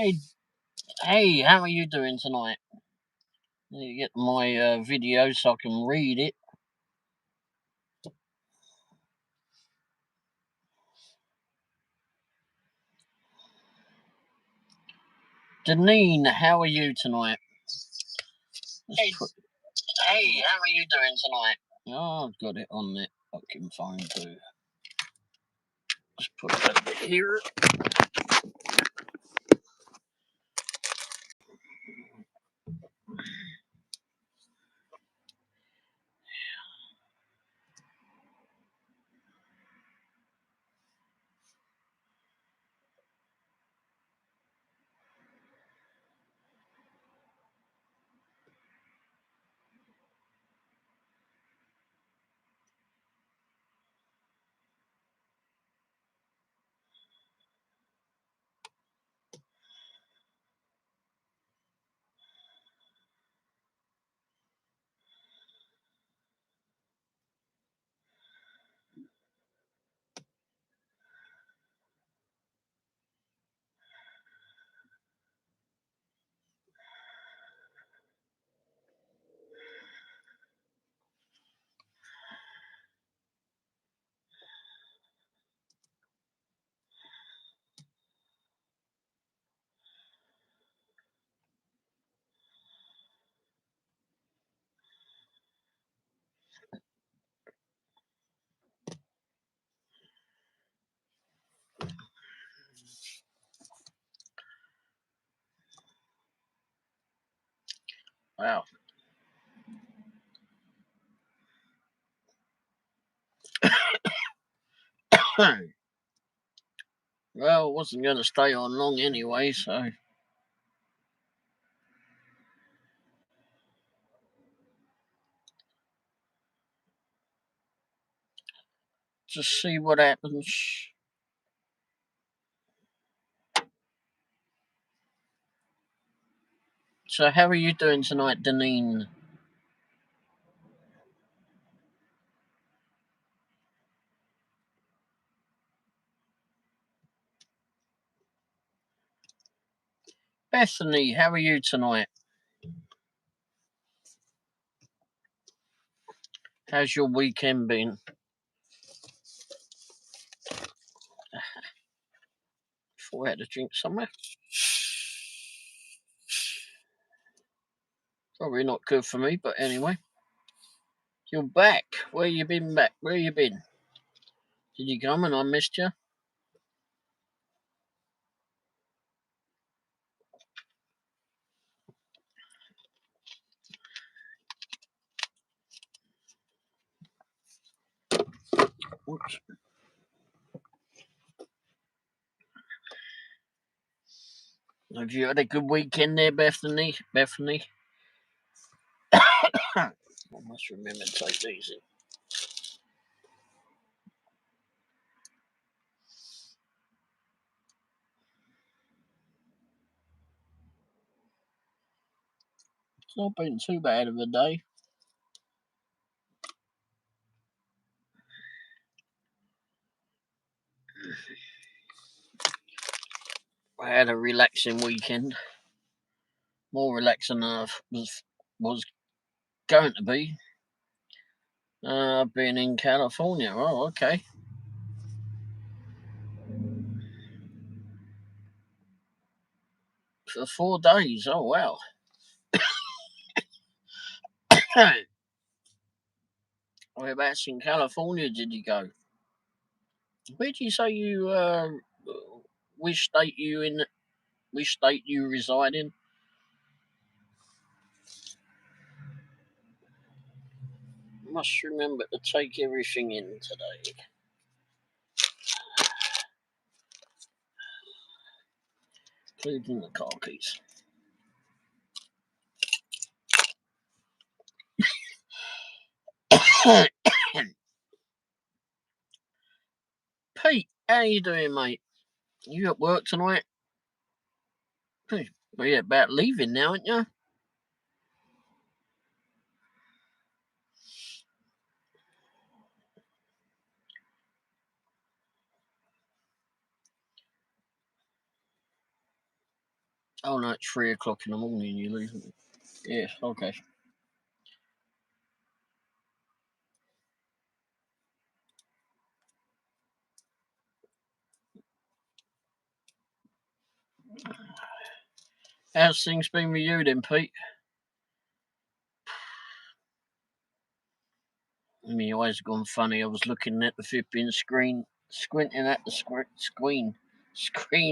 Hey, hey, how are you doing tonight? You get my video so I can read it. Deneen, how are you tonight? Hey, hey, how are you doing tonight? Oh, I've got it on that fucking phone too. Just put that bit here. Wow. Well, I wasn't going to stay on long anyway, so. Just see what happens. So, how are you doing tonight, Deneen? Bethany, how are you tonight? How's your weekend been? Thought I had a drink somewhere. Probably not good for me, but anyway. You're back. Where you been back? Where you been? Did you come and I missed you? Whoops. Have you had a good weekend there, Bethany? Bethany? I must remember to take these in. It's not been too bad of a day. I had a relaxing weekend. More relaxing than I was going to be. I've been in California. Oh, okay. For 4 days. Oh, wow. Whereabouts in California did you go? Where did you say you, which state you in? Which state you reside in? Must remember to take everything in today. Including the car keys. Pete, how you doing, mate? You at work tonight? Well, you're about leaving now, aren't you? Oh no, it's 3 o'clock in the morning. You lose it. Yeah. Okay. How's things been with you then, Pete? My eyes gone funny. I was looking at the flipping screen, squinting at the screen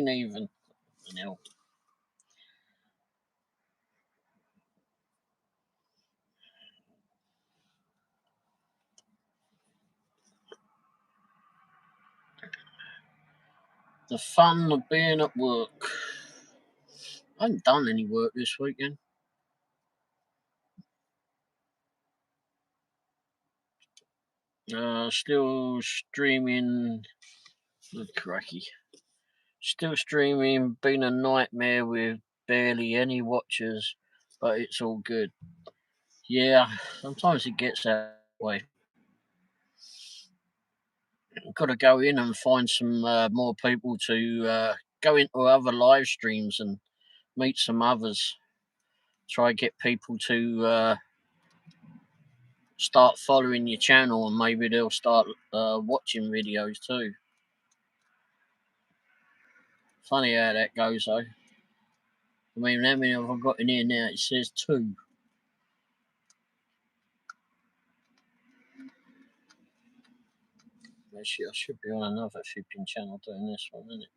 even. You know. The fun of being at work. I haven't done any work this weekend. Still streaming. Good cracky. Still streaming. Been a nightmare with barely any watchers, but it's all good. Yeah, sometimes it gets that way. Got to go in and find some more people to go into other live streams and meet some others. Try get people to start following your channel, and maybe they'll start watching videos too. Funny how that goes though. I mean, how many have I got in here now? It says 2. Actually, I should be on another flipping channel doing this one, isn't it?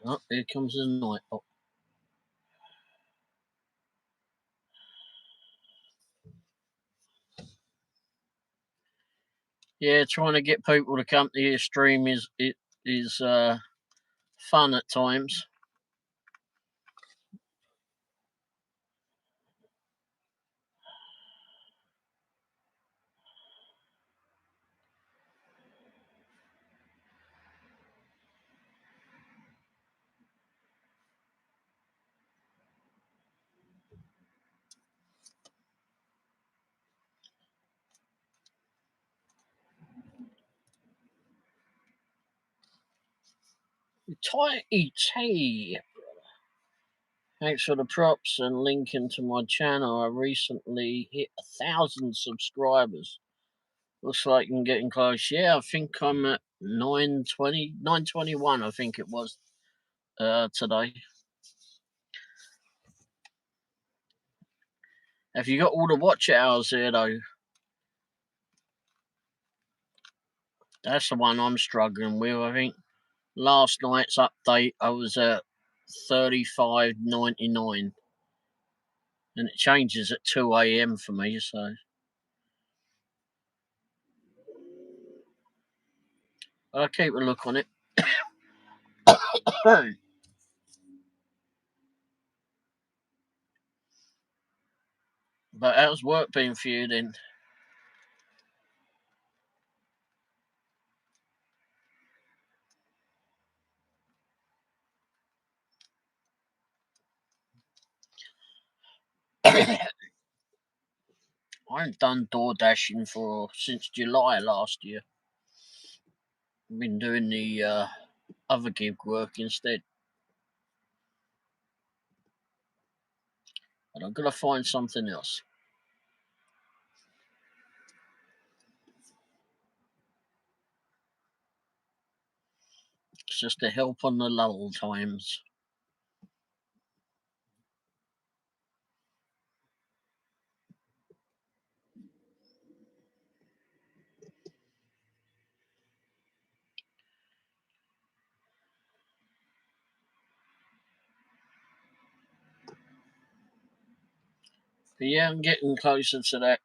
Oh, here comes the night. Oh. Yeah, trying to get people to come to your stream is fun at times. Tighty tea. Thanks for the props and linking to my channel. I recently hit 1,000 subscribers. Looks like I'm getting close. Yeah, I think I'm at 920, 921. I think it was today. Have you got all the watch hours there though? That's the one I'm struggling with. I think last night's update I was at 35.99, and it changes at 2 a.m. for me. So I'll keep a look on it. But how's work been for you then? I haven't done door dashing for since July last year. I've been doing the other gig work instead. But I've got to find something else. It's just to help on the lull times. But yeah, I'm getting closer to that.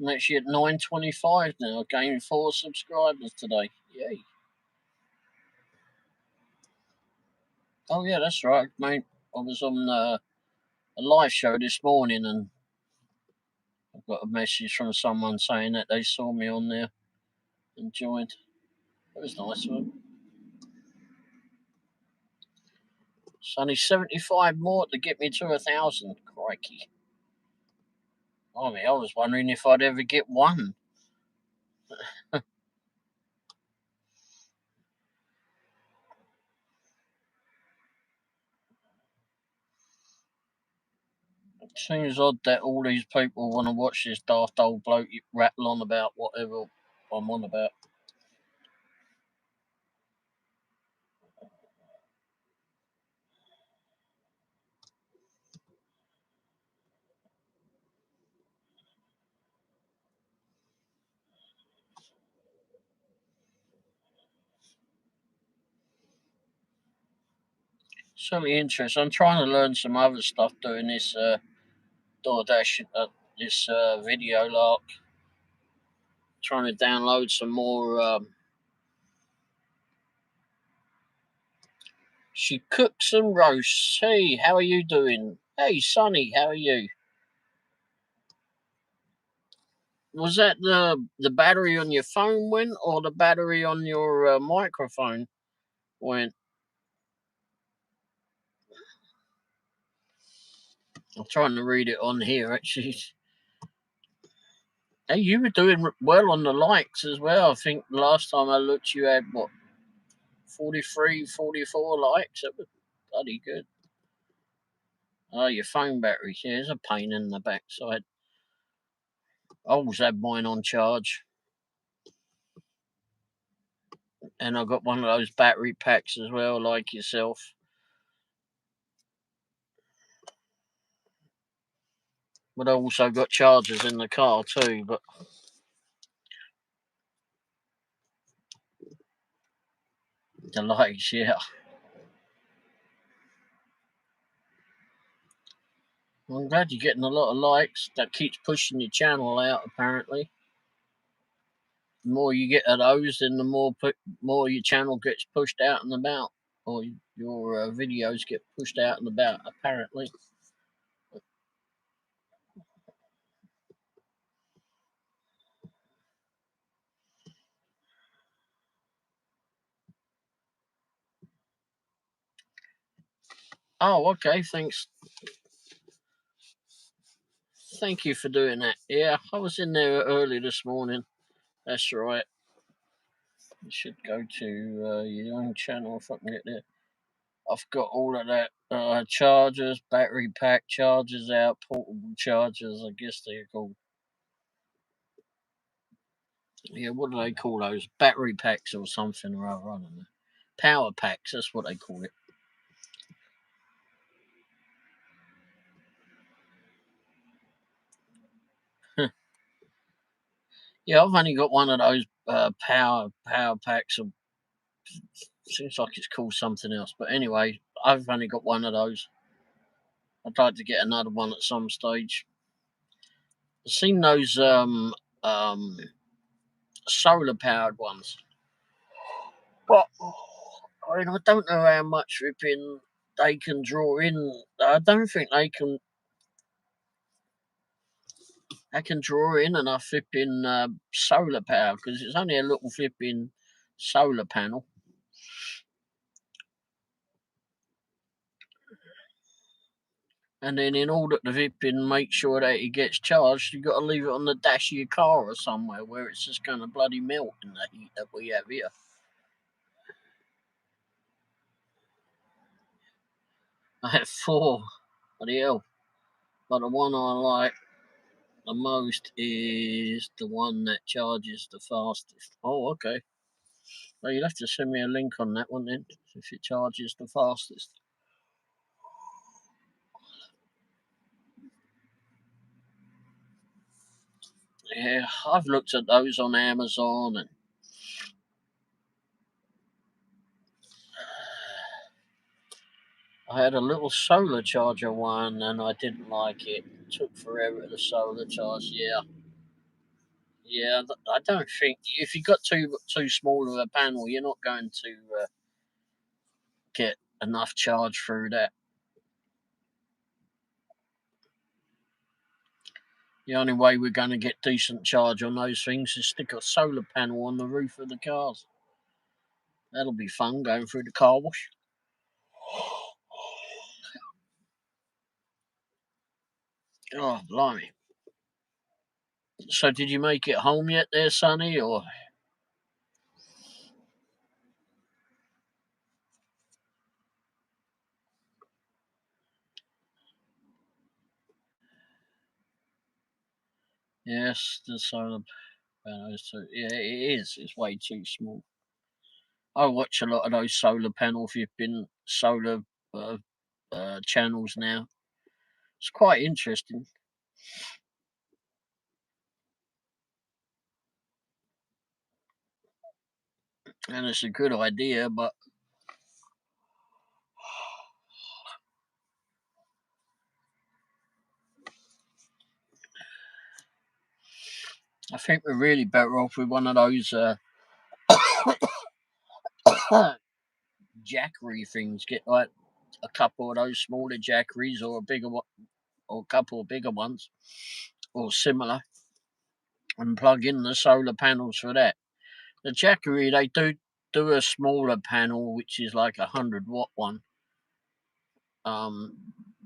I'm actually at 925 now. I gained 4 subscribers today. Yay. Oh, yeah, that's right, mate. I was on a live show this morning and I got a message from someone saying that they saw me on there and joined. It was nice of them. It's only 75 more to get me to 1,000. Crikey. I mean, I was wondering if I'd ever get one. It seems odd that all these people want to watch this daft old bloke rattle on about whatever I'm on about. Certainly interesting. I'm trying to learn some other stuff doing this DoorDash, this video lark. Trying to download some more. She cooks and roasts. Hey, how are you doing? Hey, Sonny, how are you? Was that the battery on your phone went, or the battery on your microphone went? I'm trying to read it on here, actually. Hey, you were doing well on the likes as well. I think the last time I looked, you had, what, 43, 44 likes? That was bloody good. Oh, your phone battery. Yeah, there's a pain in the backside. I always had mine on charge. And I got one of those battery packs as well, like yourself. But I also got chargers in the car too. But the likes, yeah. I'm glad you're getting a lot of likes. That keeps pushing your channel out, apparently. The more you get of those, then the more your channel gets pushed out and about. Or your videos get pushed out and about, apparently. Oh, okay, thanks. Thank you for doing that. Yeah, I was in there early this morning. That's right. You should go to your own channel if I can get there. I've got all of that. Chargers, battery pack chargers out, portable chargers, I guess they're called. Yeah, what do they call those? Battery packs or something or other, I don't know. Power packs, that's what they call it. Yeah, I've only got one of those power packs. Seems like it's called something else, but anyway, I've only got one of those. I'd like to get another one at some stage. I've seen those um, solar powered ones, but I mean, I don't know how much ripping they can draw in. I don't think they can. I can draw in enough flipping solar power because it's only a little flipping solar panel. And then in order to flipping make sure that it gets charged, you've got to leave it on the dash of your car or somewhere where it's just going to bloody melt in the heat that we have here. I have 4. Bloody hell. But the one I like the most is the one that charges the fastest. Oh, okay. Well, you'll have to send me a link on that one then, if it charges the fastest. Yeah, I've looked at those on Amazon and I had a little solar charger one and I didn't like it. It took forever to solar charge, yeah. Yeah, I don't think if you got too small of a panel, you're not going to get enough charge through that. The only way we're going to get decent charge on those things is stick a solar panel on the roof of the cars. That'll be fun going through the car wash. Oh, blimey. So did you make it home yet there, Sonny, or? Yes, the solar panels. Yeah, it is. It's way too small. I watch a lot of those solar panel flipping solar uh, channels now. It's quite interesting, and it's a good idea. But I think we're really better off with one of those jackery things. Get like a couple of those smaller jackeries, or a bigger one, or a couple of bigger ones, or similar, and plug in the solar panels for that. The jackery, they do a smaller panel, which is like 100 watt one,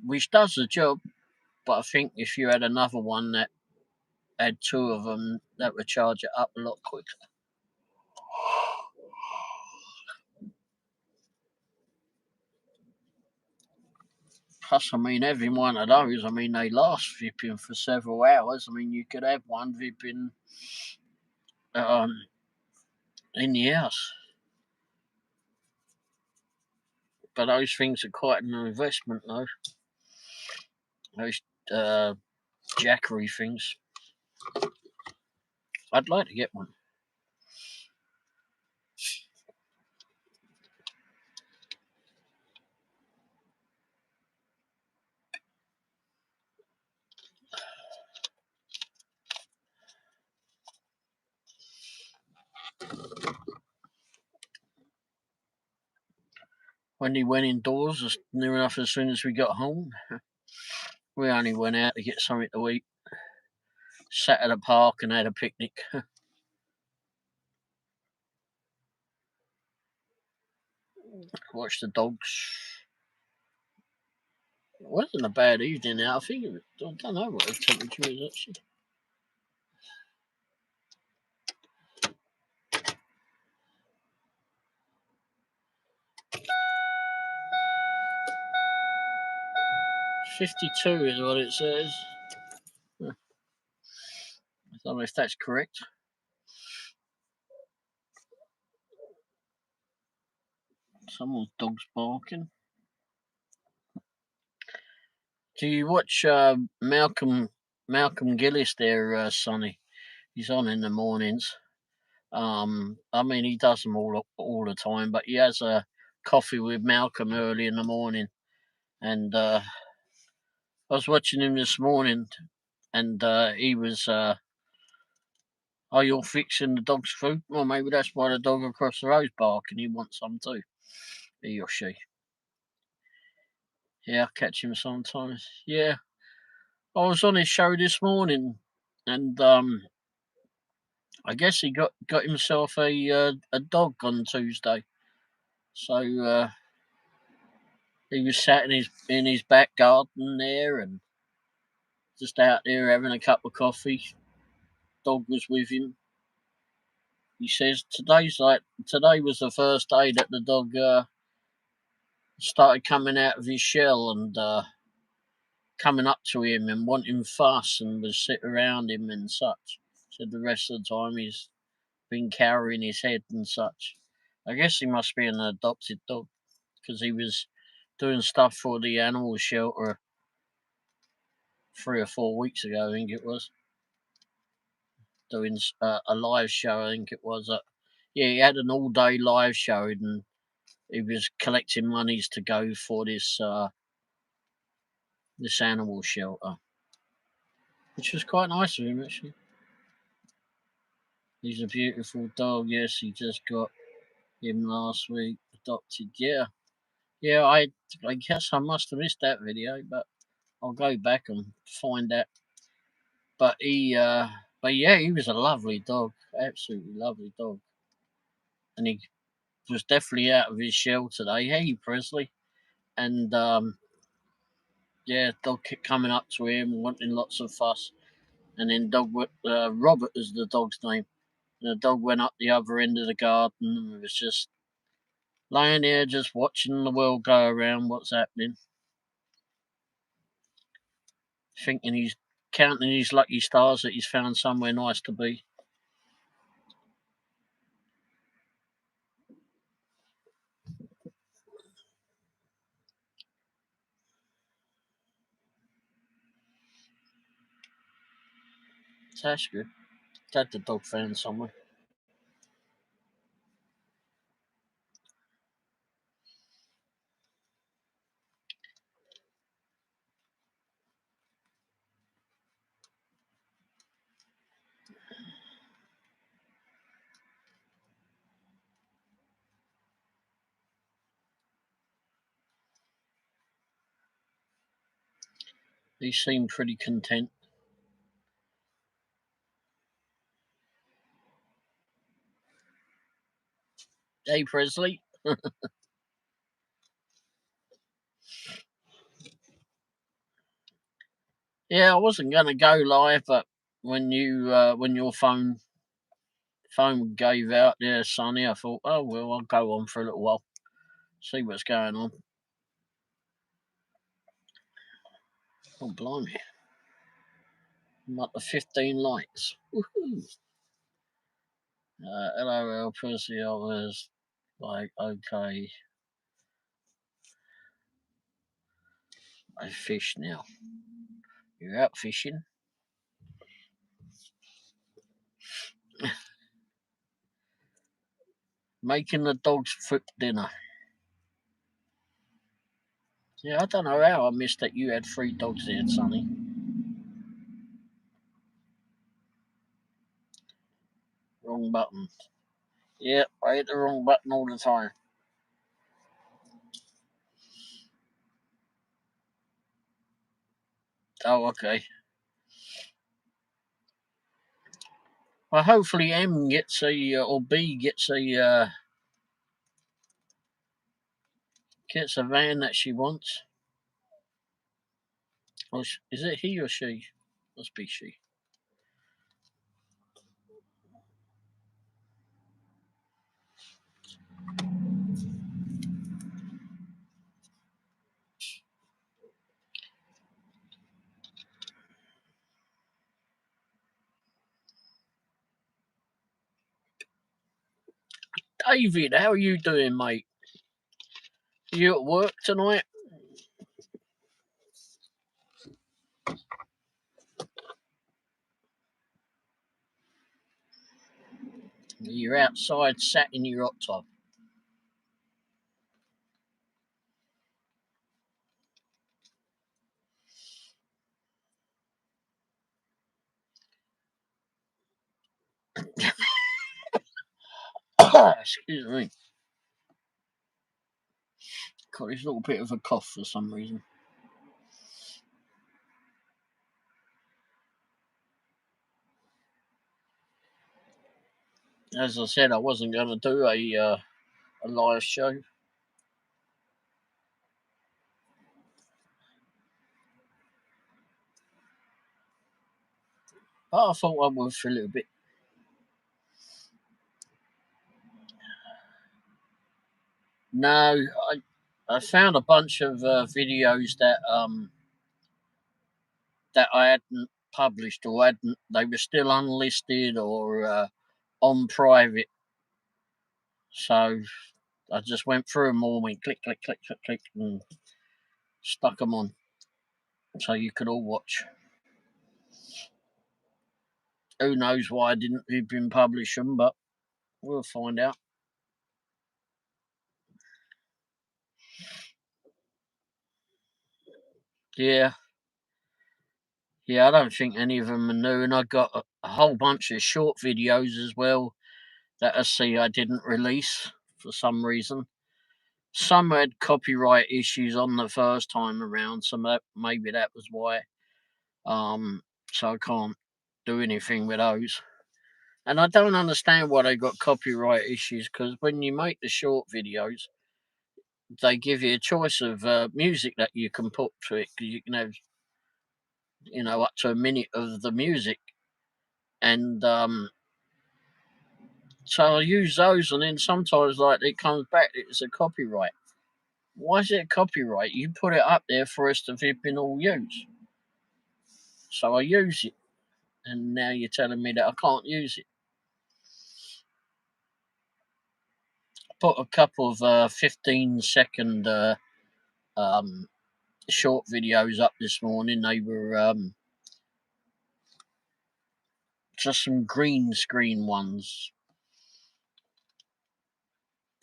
which does the job. But I think if you had another one that had two of them, that would charge it up a lot quicker. Plus, I mean, having one of those, I mean, they last flipping for several hours. I mean, you could have one flipping um, in the house. But those things are quite an investment, though. Those uh, jackery things. I'd like to get one. When he went indoors, near enough as soon as we got home, we only went out to get something to eat. Sat at a park and had a picnic. Watched the dogs. It wasn't a bad evening out. I think I don't know what the temperature is actually. 52 is what it says. I don't know if that's correct. Someone's dog's barking. Do you watch Malcolm Gillis there, Sonny? He's on in the mornings. I mean, he does them all the time, but he has a coffee with Malcolm early in the morning, and I was watching him this morning, and he was, "Oh, you're fixing the dog's food? Well, maybe that's why the dog across the road's barking. He wants some too, he or she." Yeah, I catch him sometimes. Yeah, I was on his show this morning, and I guess he got himself a dog on Tuesday. So he was sat in his back garden there, and just out there having a cup of coffee. Dog was with him. He says today was the first day that the dog started coming out of his shell and coming up to him and wanting fuss and was sit around him and such. Said the rest of the time he's been cowering his head and such. I guess he must be an adopted dog because he was doing stuff for the animal shelter 3 or 4 weeks ago. I think it was doing a live show. I think it was. Yeah, he had an all-day live show and he was collecting monies to go for this animal shelter, which was quite nice of him actually. He's a beautiful dog. Yes, he just got him last week. Adopted. Yeah. Yeah, I guess I must have missed that video, but I'll go back and find that. But but yeah, he was a lovely dog. Absolutely lovely dog. And he was definitely out of his shell today. Hey, Presley. And yeah, dog kept coming up to him, wanting lots of fuss. And then Robert is the dog's name. And the dog went up the other end of the garden and was just lying there, just watching the world go around, what's happening. Thinking he's counting his lucky stars that he's found somewhere nice to be. So that's good. Glad the dog found somewhere. He seemed pretty content. Hey, Presley. Yeah, I wasn't going to go live, but when your phone gave out there, Sonny, I thought, oh well, I'll go on for a little while, see what's going on. Oh blimey, I'm up to 15 likes. Woohoo! LOL, Percy, I was like, okay, I fish now. You're out fishing? Making the dogs foot dinner. Yeah, I don't know how I missed that you had 3 dogs there, Sonny. Wrong button. Yep, I hit the wrong button all the time. Oh, okay. Well, hopefully M gets or B gets a van that she wants. Or is it he or she? Must be she. David, how are you doing, mate? Are you at work tonight? You're outside, sat in your hot tub. Excuse me. Got this little bit of a cough for some reason. As I said, I wasn't going to do a live show. But I thought I would for a little bit. No, I found a bunch of videos that I hadn't published or hadn't. They were still unlisted or on private. So I just went through them all, went click, click, click, click, click, and stuck them on so you could all watch. Who knows why I didn't even publish them, but we'll find out. Yeah. Yeah, I don't think any of them are new, and I got a whole bunch of short videos as well that I didn't release for some reason. Some had copyright issues on the first time around, so maybe that was why. Um, so I can't do anything with those. And I don't understand why they got copyright issues, because when you make the short videos, they give you a choice of music that you can put to it, because you can have, up to a minute of the music. And so I use those, and then sometimes, like, it comes back, it's a copyright. Why is it a copyright? You put it up there for us to flipping all use. So I use it, and now you're telling me that I can't use it. Put a couple of 15-second um, short videos up this morning. They were just some green screen ones.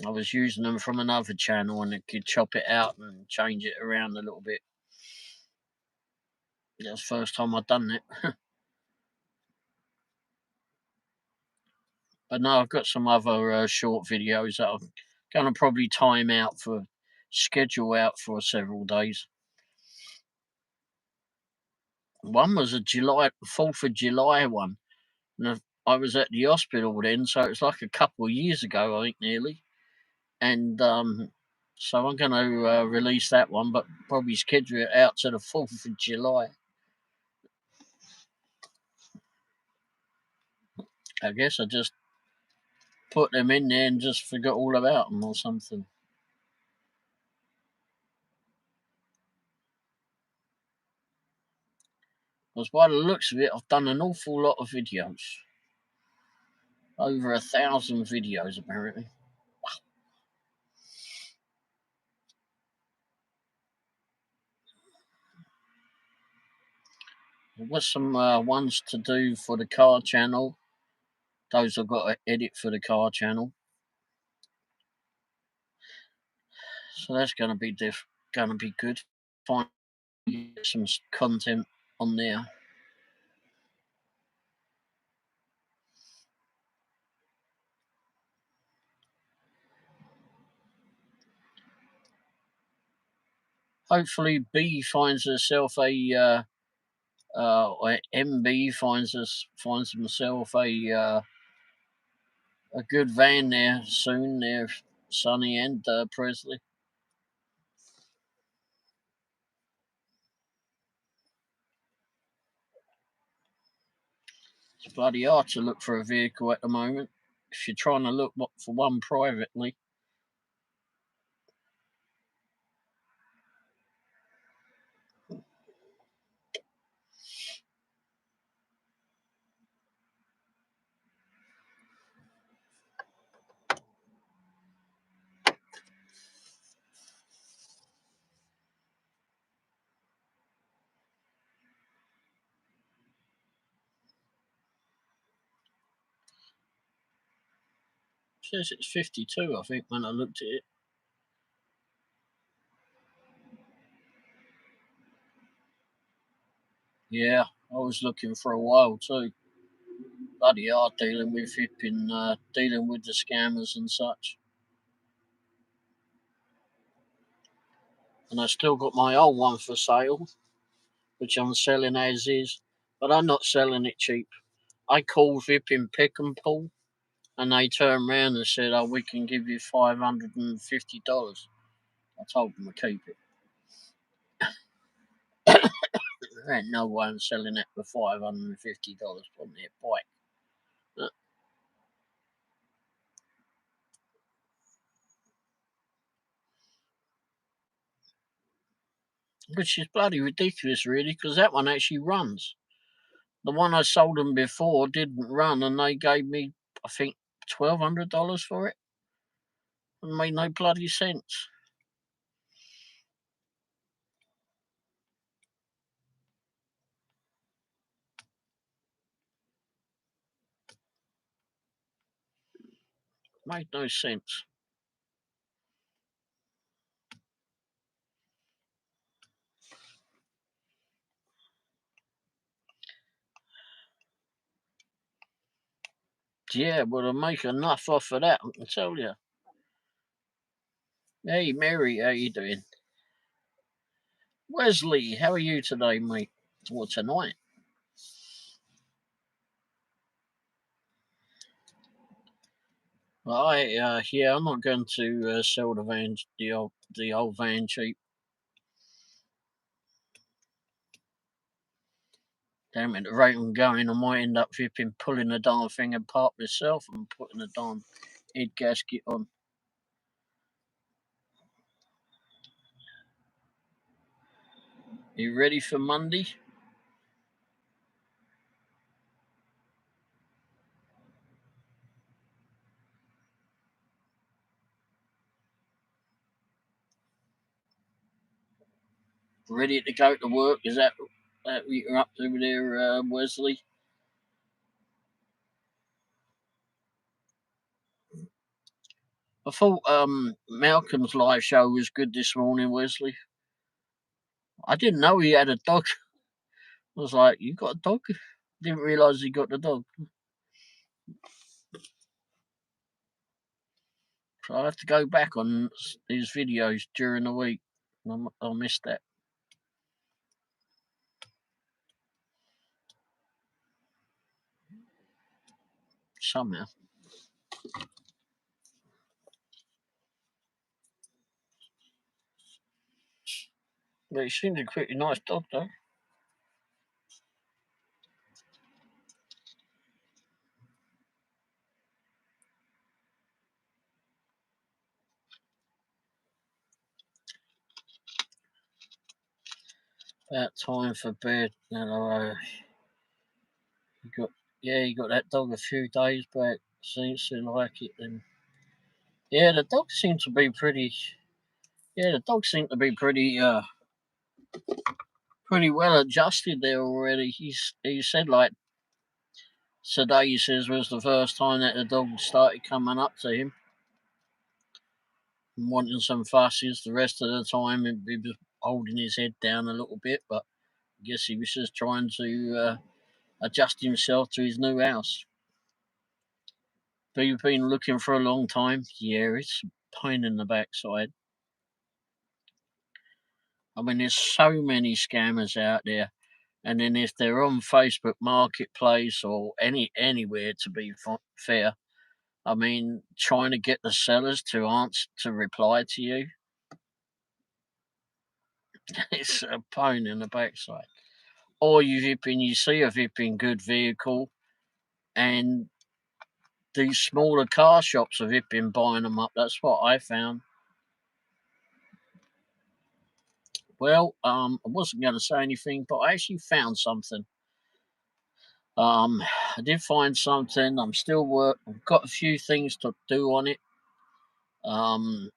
I was using them from another channel, and it could chop it out and change it around a little bit. That was the first time I'd done it. But no, I've got some other short videos that I'm going to probably schedule out for several days. One was a 4th of July one. And I was at the hospital then, so it was like a couple of years ago, I think, nearly. And so I'm going to release that one, but probably schedule it out to the 4th of July. I guess I just put them in there and just forgot all about them or something. Because by the looks of it, I've done an awful lot of videos. Over 1,000 videos, apparently. There was some ones to do for the car channel. Those I've got to edit for the car channel. So that's going to be good. Find some content on there. Hopefully, B finds herself or MB finds himself a good van there soon. There, Sonny and Presley. It's bloody hard to look for a vehicle at the moment. If you're trying to look for one privately. It says it's 52, I think, when I looked at it. Yeah, I was looking for a while too. Bloody hard dealing with dealing with the scammers and such. And I still got my old one for sale, which I'm selling as is, but I'm not selling it cheap. I called Vipin Pick and Pull, and they turned around and said, "Oh, we can give you $550." I told them to keep it. There ain't no one selling it for $550 on their bike. Which is bloody ridiculous, really, because that one actually runs. The one I sold them before didn't run, and they gave me, I think, $1,200 for it. It made no bloody sense. Made no sense. Yeah, well, to make enough off of that, I can tell you. Hey, Mary, how you doing? Wesley, how are you today, mate? Or tonight? Yeah, I'm not going to sell the old van cheap. Damn it, the rate I'm going, I might end up flipping pulling the darn thing apart myself and putting the darn head gasket on. You ready for Monday? Ready to go to work? Is that what you're up to there, Wesley? I thought Malcolm's live show was good this morning, Wesley. I didn't know he had a dog. I was like, "You got a dog?" Didn't realise he got the dog. So I have to go back on his videos during the week. I missed that somehow. But he seemed a pretty nice dog, though. About time for bed. He got he got that dog a few days back. Seems to like it. And yeah, the dog seemed to be pretty. Yeah, the dog seemed to be pretty well adjusted there already. He said like today he says was the first time that the dog started coming up to him and wanting some fusses. The rest of the time he was holding his head down a little bit, but I guess he was just trying to adjust himself to his new house. But you've been looking for a long time. Yeah, it's a pain in the backside. I mean, there's so many scammers out there, and then if they're on Facebook Marketplace or anywhere, to be fair, I mean, trying to get the sellers to answer to reply to you, it's a pain in the backside. Or you see a vipping good vehicle, and these smaller car shops have been buying them up. That's what I found. Well, I wasn't going to say anything, but I actually found something. I did find something. I'm still work. I've got a few things to do on it. Um,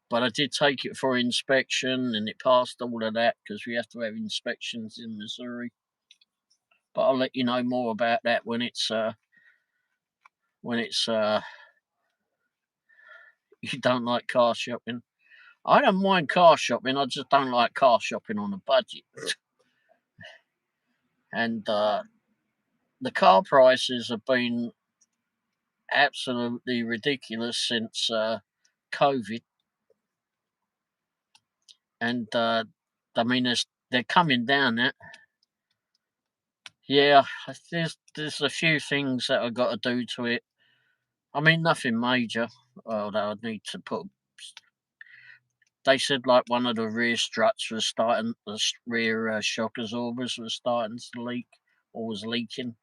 but I did take it for inspection, and it passed all of that because we have to have inspections in Missouri. But I'll let you know more about that when it's you don't like car shopping. I don't mind car shopping. I just don't like car shopping on a budget. And the car prices have been absolutely ridiculous since COVID, and I mean, they're coming down. That yeah, there's a few things that I've got to do to it. I mean, nothing major. Although I need to put. They said like one of the rear struts was starting, the rear shock absorbers was starting to leak or was leaking.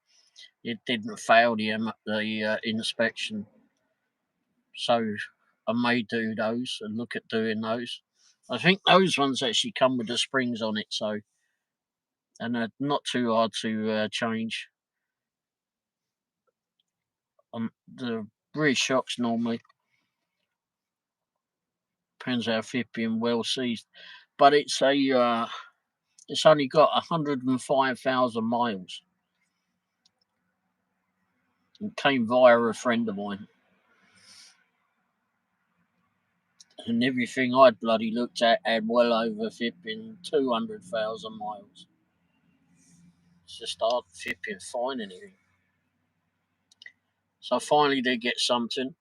It didn't fail the inspection, so I may do those and look at doing those. I think those ones actually come with the springs on it, so and they're not too hard to change. On the rear shocks normally depends how fit being well seized, but it's only got 105,000 miles. It came via a friend of mine, and everything I'd bloody looked at had well over flipping 200,000 miles. It's just hard flipping finding anything. So I finally did get something.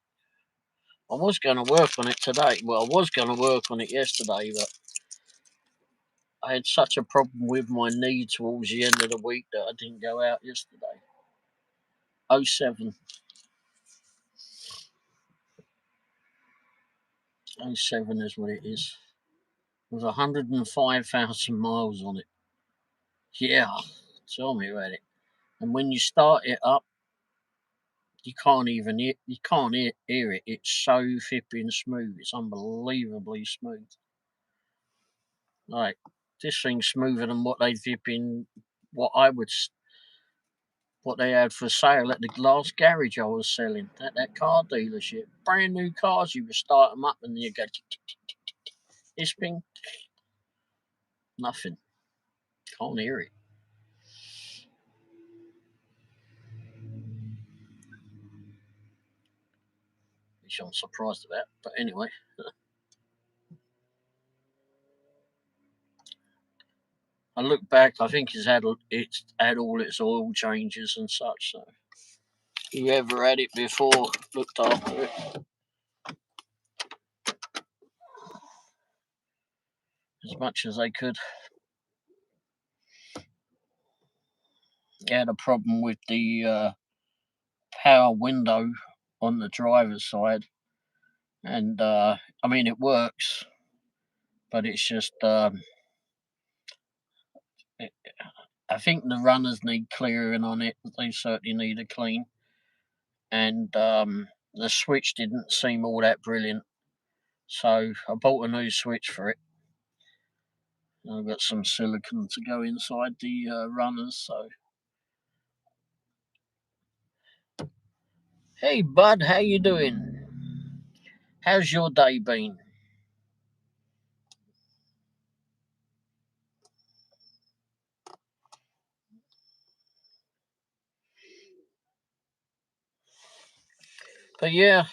I was going to work on it today. Well, I was going to work on it yesterday, but I had such a problem with my knee towards the end of the week that I didn't go out yesterday. 07. 07 is what it is. There's 105,000 miles on it. Yeah, tell me about it. And when you start it up, you can't hear it. It's so flipping smooth. It's unbelievably smooth. Like this thing's smoother than what they what they had for sale at the last garage I was selling at that car dealership. Brand new cars, you would start them up and you go tick, tick, tick, tick, tick, tick. This thing, nothing. Can't hear it. Which I'm surprised about. But anyway. I look back, I think it's had all its oil changes and such, so whoever had it before looked after it as much as they could. They had a problem with the power window on the driver's side, and I mean it works, but it's just I think the runners need clearing on it. They certainly need a clean, and the switch didn't seem all that brilliant, so I bought a new switch for it. I've got some silicone to go inside the runners, so. Hey bud, how you doing? How's your day been? But yeah,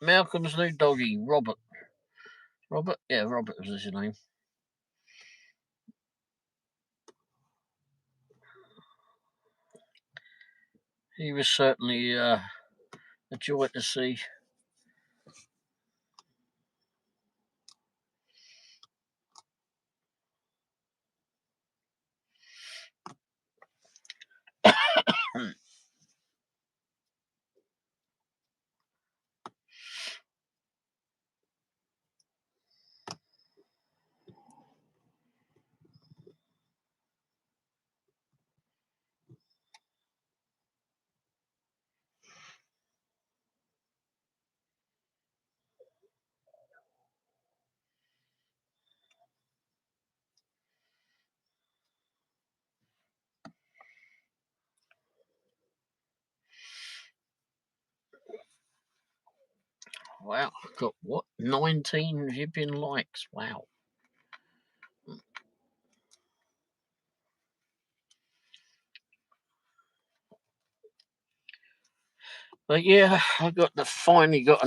Malcolm's new doggy, Robert. Robert? Yeah, Robert was his name. He was certainly a joy to see. Wow, got what? 19 viewing likes. Wow. But yeah, finally got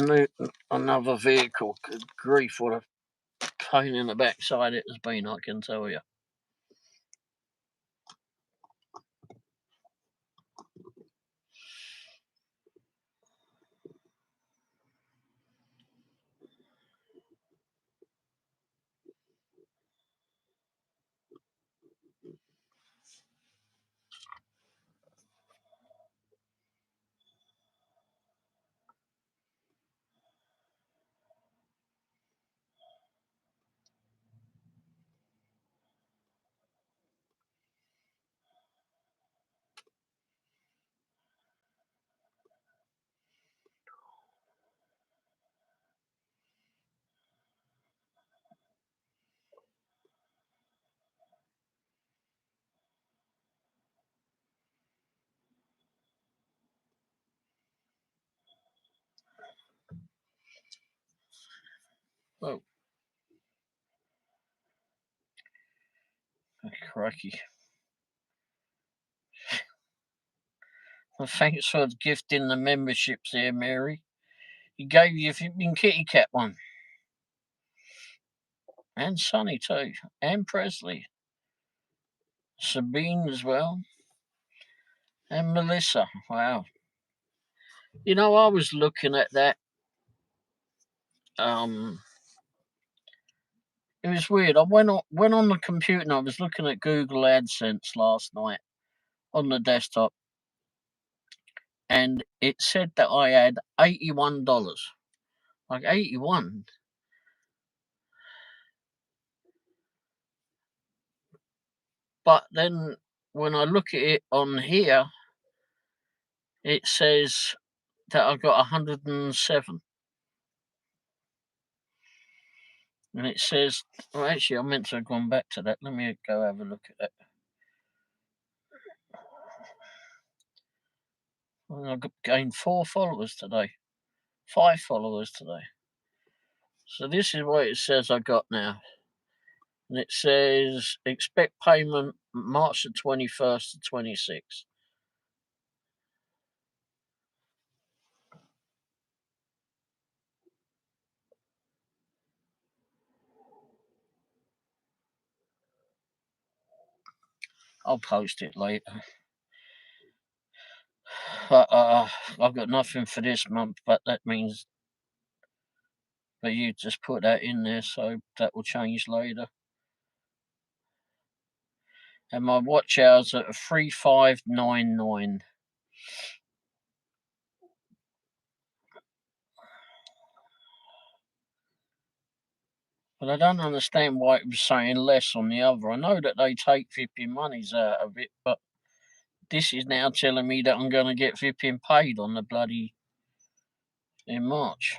another vehicle. Good grief, what a pain in the backside it has been, I can tell you. Oh, crikey. Well, thanks for gifting the memberships there, Mary. He gave you a flipping kitty cat one. And Sonny too. And Presley. Sabine as well. And Melissa. Wow. You know, I was looking at that. It was weird. I went on the computer and I was looking at Google AdSense last night on the desktop, and it said that I had $81. Like 81. But then when I look at it on here, it says that I got 107. And it says, well, actually, I meant to have gone back to that. Let me go have a look at that. Well, I gained 4 followers today, 5 followers today. So this is what it says I got now. And it says expect payment March the 21st to 26th. I'll post it later. I've got nothing for this month, but that means that you just put that in there, so that will change later. And my watch hours are 3599. But I don't understand why it was saying less on the other. I know that they take flipping monies out of it, but this is now telling me that I'm going to get flipping paid on the bloody in March.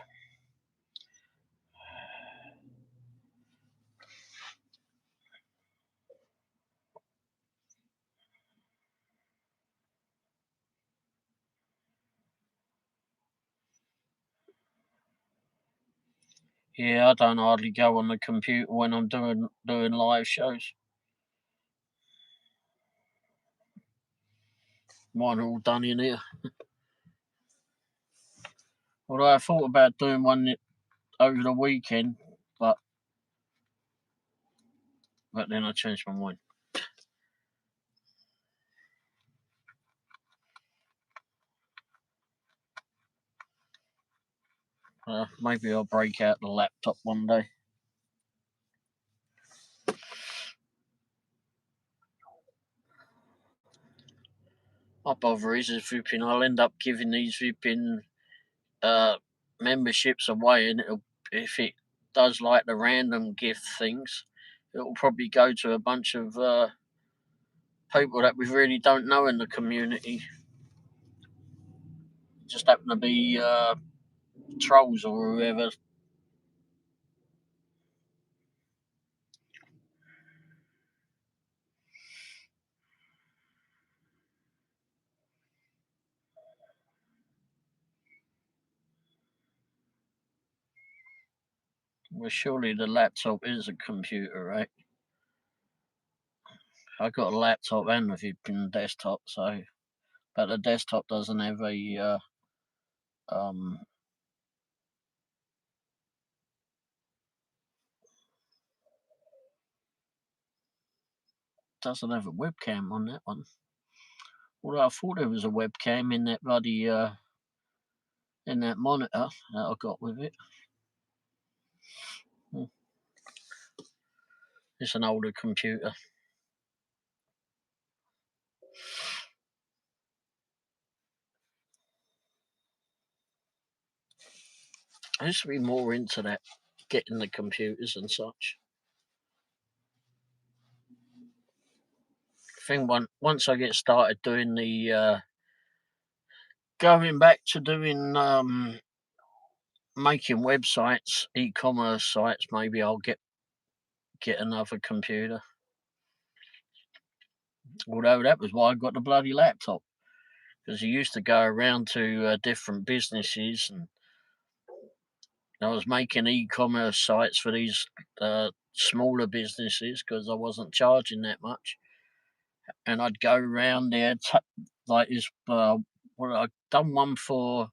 Yeah, I don't hardly go on the computer when I'm doing live shows. Mine are all done in here. Although I thought about doing one over the weekend, but then I changed my mind. Maybe I'll break out the laptop one day. My bother is flipping. I'll end up giving these flipping memberships away, and if it does like the random gift things, it'll probably go to a bunch of people that we really don't know in the community. Just happen to be trolls or whoever. Well, surely the laptop is a computer, right? I got a laptop and a flipping desktop, so but the desktop doesn't have a um doesn't have a webcam on that one. Although I thought there was a webcam in that bloody in that monitor that I got with it. It's an older computer. I used to be more into that, getting the computers and such. I think once I get started doing the going back to doing making websites, e-commerce sites, maybe I'll get another computer. Although that was why I got the bloody laptop, because you used to go around to different businesses, and I was making e-commerce sites for these smaller businesses because I wasn't charging that much, and I'd go around there like this. Well, I'd done one for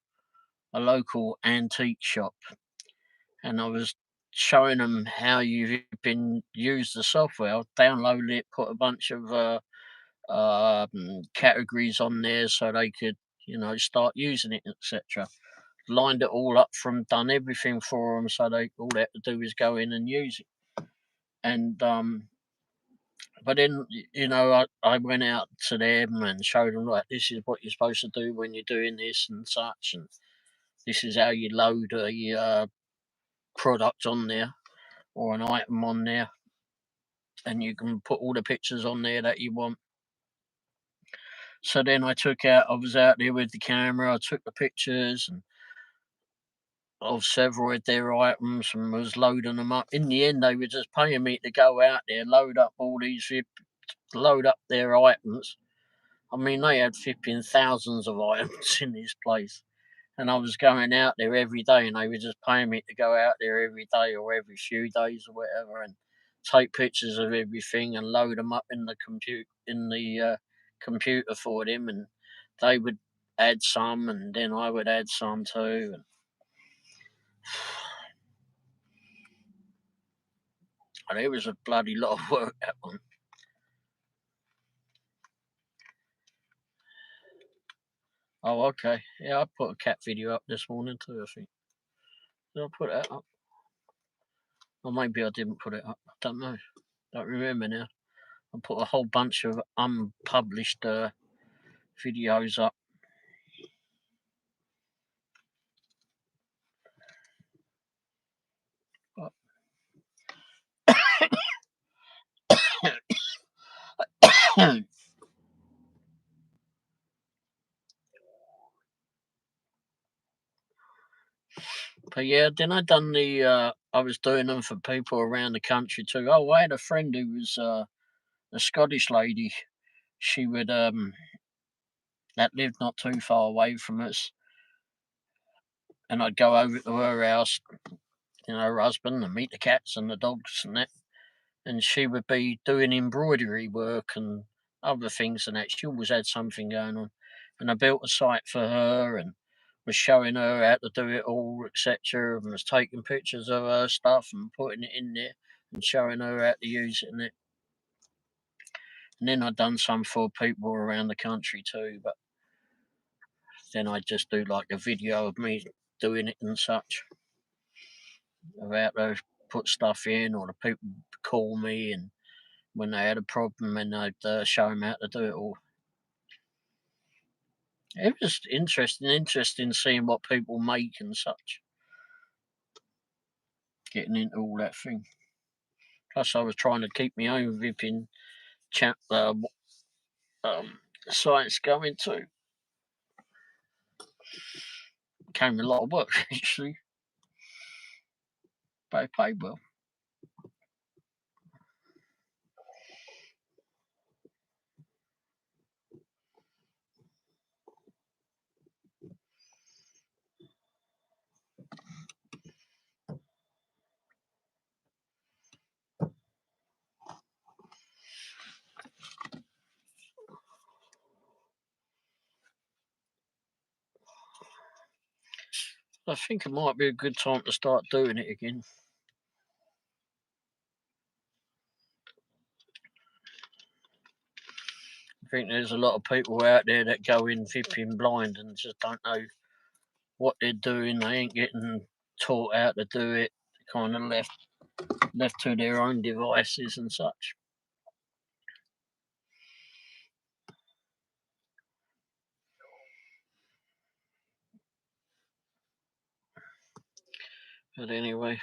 a local antique shop, and I was showing them how you can use the software. I downloaded it, put a bunch of categories on there so they could, you know, start using it, etc. Lined it all up from, done everything for them, so they all they had to do is go in and use it. And but then, you know, I went out to them and showed them, like, this is what you're supposed to do when you're doing this and such, and this is how you load a product on there or an item on there, and you can put all the pictures on there that you want. So then I was out there with the camera, I took the pictures and of several of their items and was loading them up. In the end, they were just paying me to go out there, load up all these, load up their items. I mean, they had flipping thousands of items in this place. And I was going out there every day, and they were just paying me to go out there every day or every few days or whatever, and take pictures of everything and load them up in the computer for them, and they would add some, and then I would add some too. And it was a bloody lot of work, that one. Oh, okay. Yeah, I put a cat video up this morning too, I think. Did I put that up? Or maybe I didn't put it up. I don't know. Don't remember now. I put a whole bunch of unpublished videos up. But yeah, then I was doing them for people around the country too. Oh, I had a friend who was a Scottish lady. She would that lived not too far away from us, and I'd go over to her house, you know, her husband, and meet the cats and the dogs and that. And she would be doing embroidery work and other things and that. She always had something going on. And I built a site for her and was showing her how to do it all, etc. And was taking pictures of her stuff and putting it in there and showing her how to use it and it. And then I'd done some for people around the country too, but then I'd just do like a video of me doing it and such, about to put stuff in, or the people call me and when they had a problem, and I'd show them how to do it all. It was interesting seeing what people make and such. Getting into all that thing. Plus, I was trying to keep my own vipping chat sites going too. Came a lot of work actually, but it paid well. I think it might be a good time to start doing it again. I think there's a lot of people out there that go in vipping blind and just don't know what they're doing. They ain't getting taught how to do it. They're kind of left to their own devices and such. But anyway,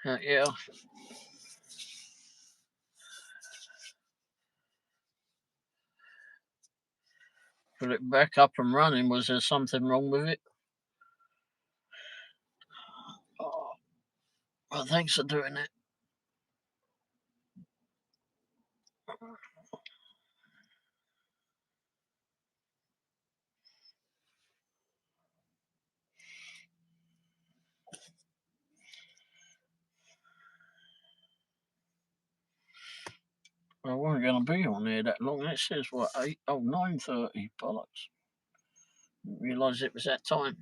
Yeah. Put it back up and running. Was there something wrong with it? Oh, well, thanks for doing it. Well, I wasn't going to be on there that long. It says, what, 8? Oh, 9:30. Bollocks. Didn't realise it was that time.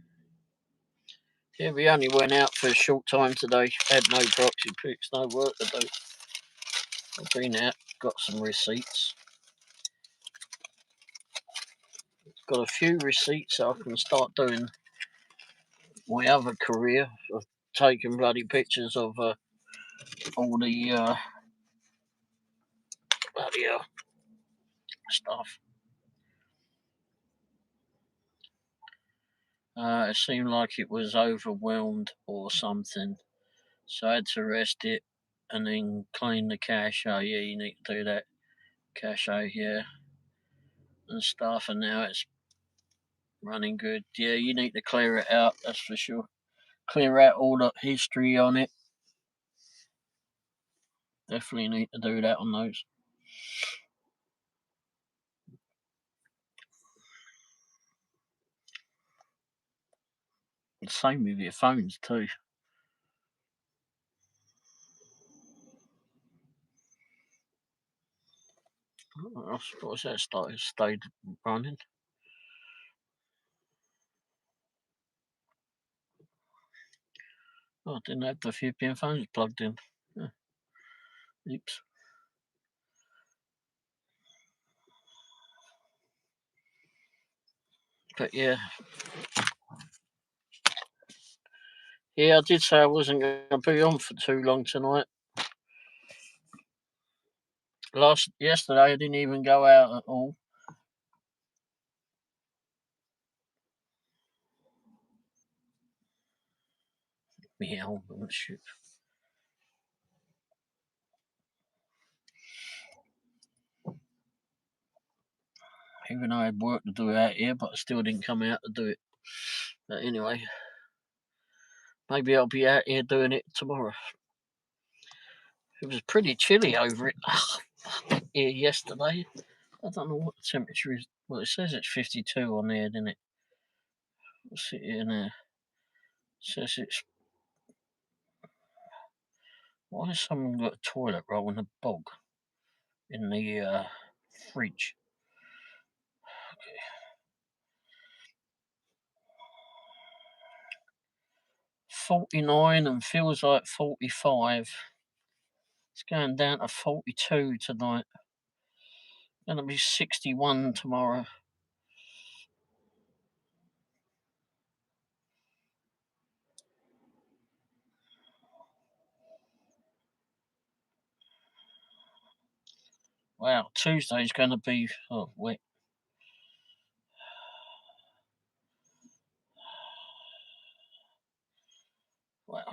Yeah, we only went out for a short time today. Had no proxy picks, no work to do. I've been out, got some receipts. Got a few receipts so I can start doing my other career of taking bloody pictures of all the bloody stuff. It seemed like it was overwhelmed or something, so I had to rest it and then clean the cache. Oh yeah, you need to do that cache, yeah, and stuff. And now it's running good. Yeah, you need to clear it out. That's for sure. Clear out all the history on it. Definitely need to do that on those. Same with your phones too. I suppose that stayed running. Oh, I didn't have the VPN phones plugged in. Yeah. Oops. But yeah. Yeah, I did say I wasn't going to be on for too long tonight. Yesterday, I didn't even go out at all. Meow, shit. Even though I had work to do out here, but I still didn't come out to do it. But anyway, maybe I'll be out here doing it tomorrow. It was pretty chilly over it here yesterday. I don't know what the temperature is. Well, it says it's 52 on there, doesn't it? What's it in there? It says it's. Why has someone got a toilet roll in a bog in the fridge? 49 and feels like 45. It's going down to 42 tonight. Going to be 61 tomorrow. Wow, Tuesday's going to be wet. Wow.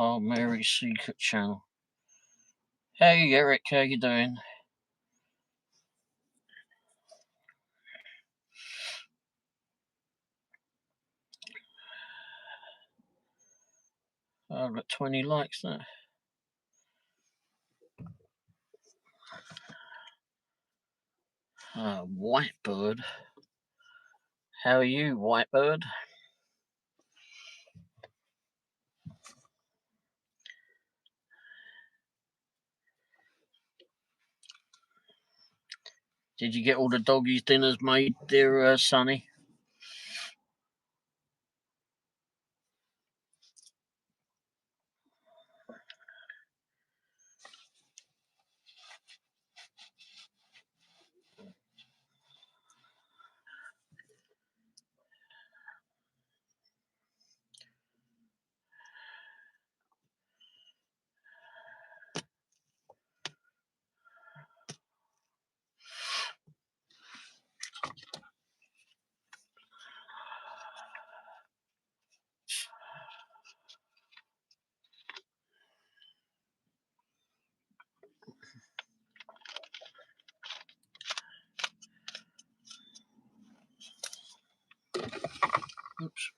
Oh, Mary's Secret Channel. Hey, Eric, how you doing? I've got 20 likes there. Whitebird. How are you, Whitebird? Did you get all the doggies' dinners made, dear Sonny? Oops.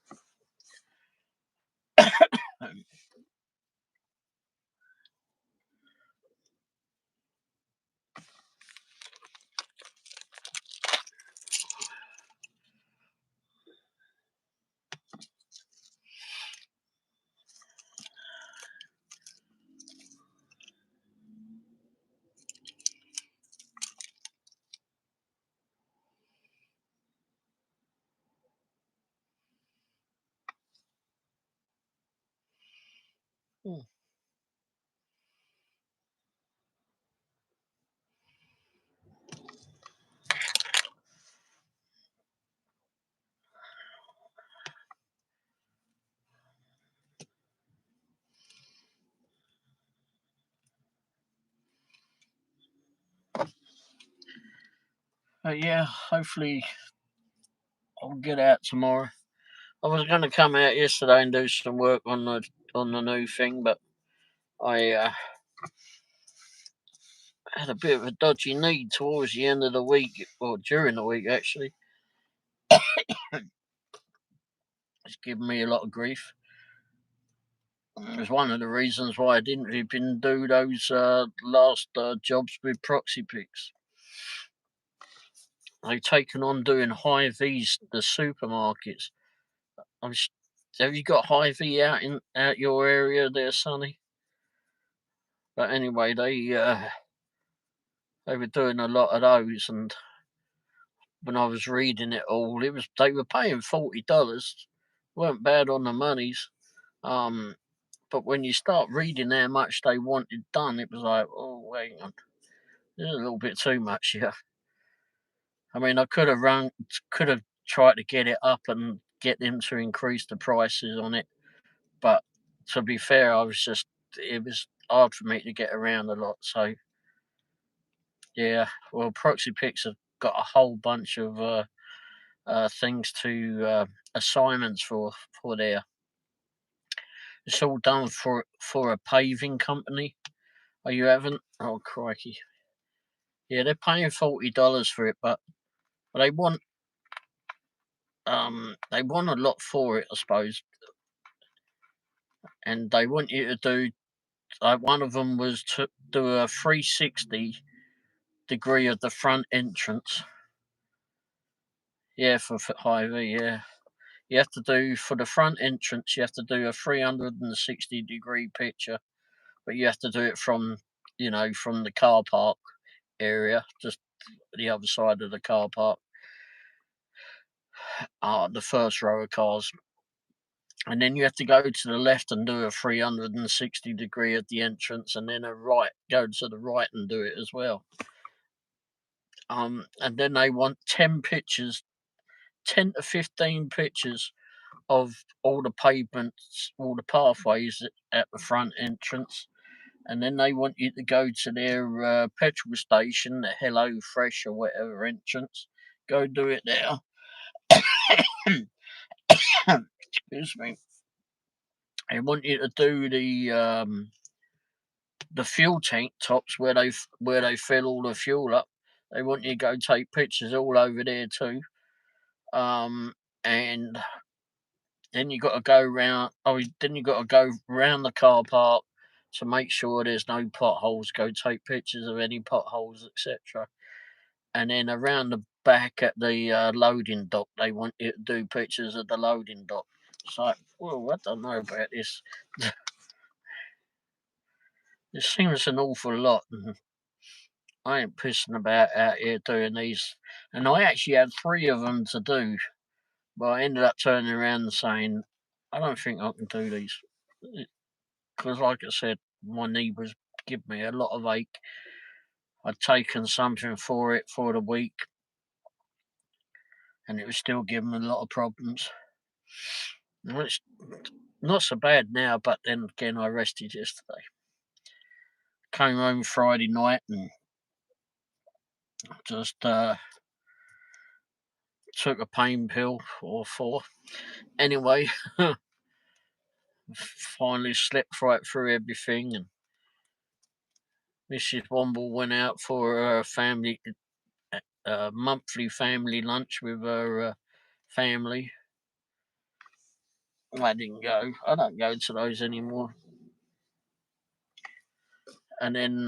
Yeah, hopefully I'll get out tomorrow. I was going to come out yesterday and do some work on the new thing, but I had a bit of a dodgy knee towards the end of the week, or during the week actually. It's given me a lot of grief. It was one of the reasons why I didn't even do those last jobs with Proxy Picks. They've taken on doing high V's, the supermarkets. Have you got high V out your area there, Sonny? But anyway, they were doing a lot of those, and when I was reading it all, they were paying $40. weren't bad on the monies. But when you start reading how much they wanted done, it was like, oh wait, there's a little bit too much here. I mean, I could have tried to get it up and get them to increase the prices on it, but to be fair, it was hard for me to get around a lot. So yeah, well, Proxy Picks have got a whole bunch of things assignments for there. It's all done for a paving company. Oh, you haven't? Oh, crikey! Yeah, they're paying $40 for it, but they want they want a lot for it, I suppose, and they want you to do. One of them was to do a 360 degree of the front entrance. Yeah, for high V. Yeah, you have to do for the front entrance. You have to do a 360-degree picture, but you have to do it from the car park area, just the other side of the car park, the first row of cars. And then you have to go to the left and do a 360 degree at the entrance, and then go to the right and do it as well. And then they want 10 pictures, 10 to 15 pictures of all the pavements, all the pathways at the front entrance. And then they want you to go to their petrol station, the Hello Fresh or whatever entrance. Go do it there. Excuse me. They want you to do the fuel tank tops where they fill all the fuel up. They want you to go take pictures all over there too. And then you got to go round. Oh, then you got to go round the car park to make sure there's no potholes. Go take pictures of any potholes, etc. And then around the back at the loading dock, they want you to do pictures of the loading dock. It's like, well, I don't know about this. It seems an awful lot. And I ain't pissing about out here doing these. And I actually had 3 of them to do, but I ended up turning around and saying, I don't think I can do these. Because, like I said, my knee was giving me a lot of ache. I'd taken something for it for the week, and it was still giving me a lot of problems. Well, it's not so bad now, but then again, I rested yesterday. Came home Friday night and just took a pain pill or 4. Anyway, finally slept right through everything, and Mrs. Womble went out for her monthly family lunch with her family. I didn't go. I don't go to those anymore. And then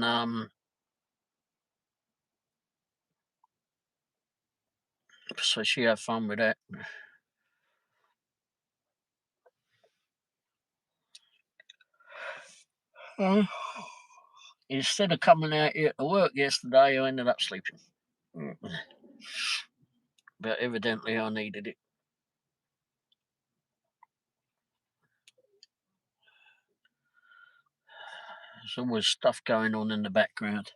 so she had fun with that. Instead of coming out here to work yesterday, I ended up sleeping. But evidently I needed it. There's always stuff going on in the background.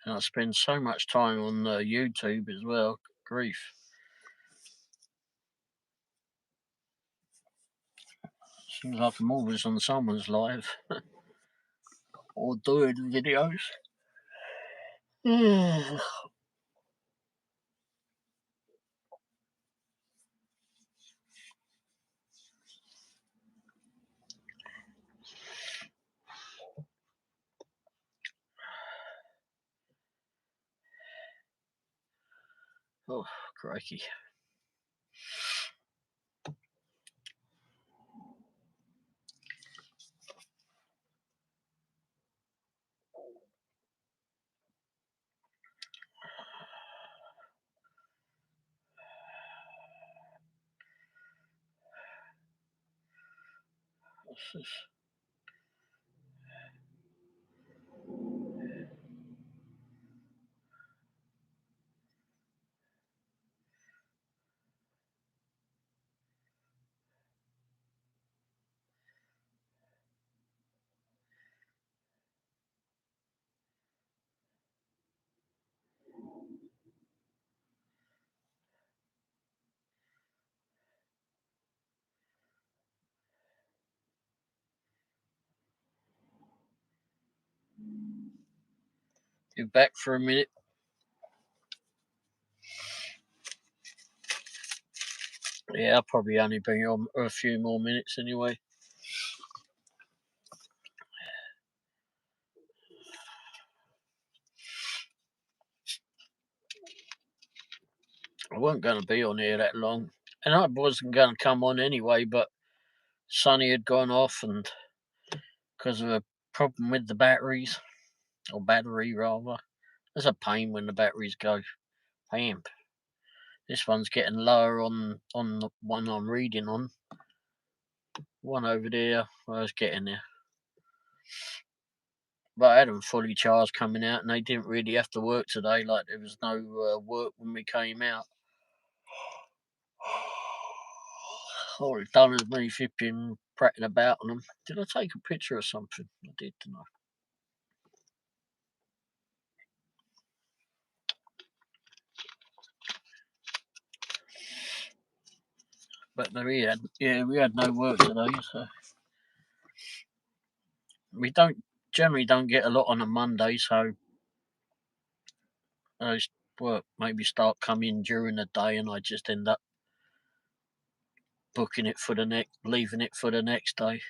And I spend so much time on YouTube as well. Grief. Seems like I'm always on someone's live or doing videos. Oh, crikey. What's this? You back for a minute? Yeah, I'll probably only be on a few more minutes anyway. I wasn't going to be on here that long. And I wasn't going to come on anyway, but Sonny had gone off and because of a problem with the batteries, or battery rather. There's a pain when the batteries go. Bam. This one's getting lower on the one I'm reading on. One over there, I was getting there. But I had them fully charged coming out, and they didn't really have to work today. Like there was no work when we came out. All it done is me flipping prattling about on them. Did I take a picture of something? I did, didn't I? But we had no work today, so we generally don't get a lot on a Monday, so those work maybe start coming during the day, and I just end up booking it for leaving it for the next day.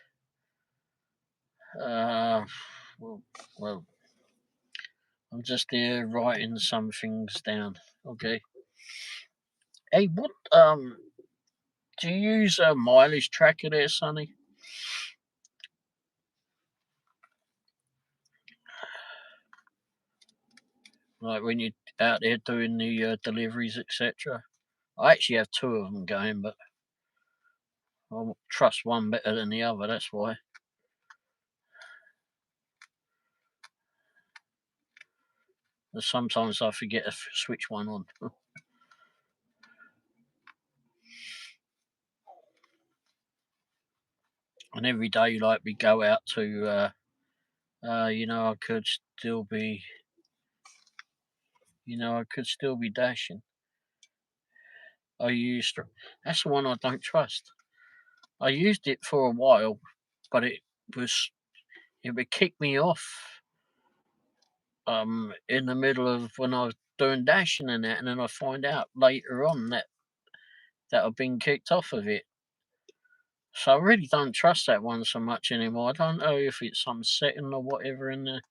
Well, I'm just here writing some things down. Okay. Hey, what do you use a mileage tracker there, Sonny? Like when you're out there doing the deliveries, etc. I actually have two of them going, but I trust one better than the other. That's why. And sometimes I forget to switch one on. And every day, like we go out to, I could still be, I could still be dashing. I used to. That's the one I don't trust. I used it for a while, but was it would kick me off in the middle of when I was doing dashing and that, and then I find out later on that I've been kicked off of it. So I really don't trust that one so much anymore. I don't know if it's some setting or whatever in there.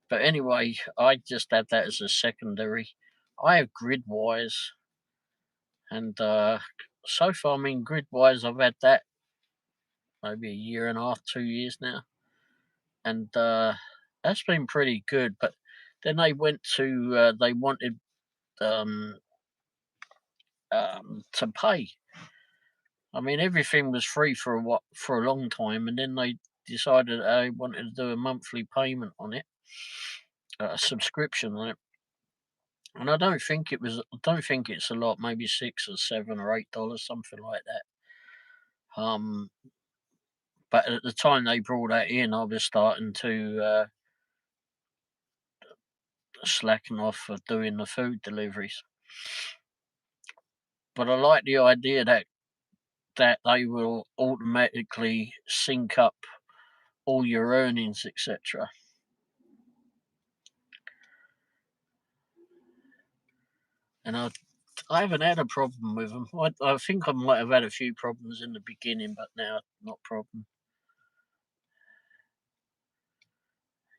But anyway, I just had that as a secondary. I have Gridwise, and so far, I mean, Gridwise, I've had that maybe a year and a half, 2 years now, and that's been pretty good. But then they went to, they wanted um, to pay. I mean, everything was free for for a long time, and then they decided they wanted to do a monthly payment on it, a subscription on it. And I don't think it was. I don't think it's a lot. Maybe $6 or $7 or $8, something like that. But at the time they brought that in, I was starting to slacken off for doing the food deliveries. But I like the idea that they will automatically sync up all your earnings, etc. And I haven't had a problem with them. I think I might have had a few problems in the beginning, but now not problem.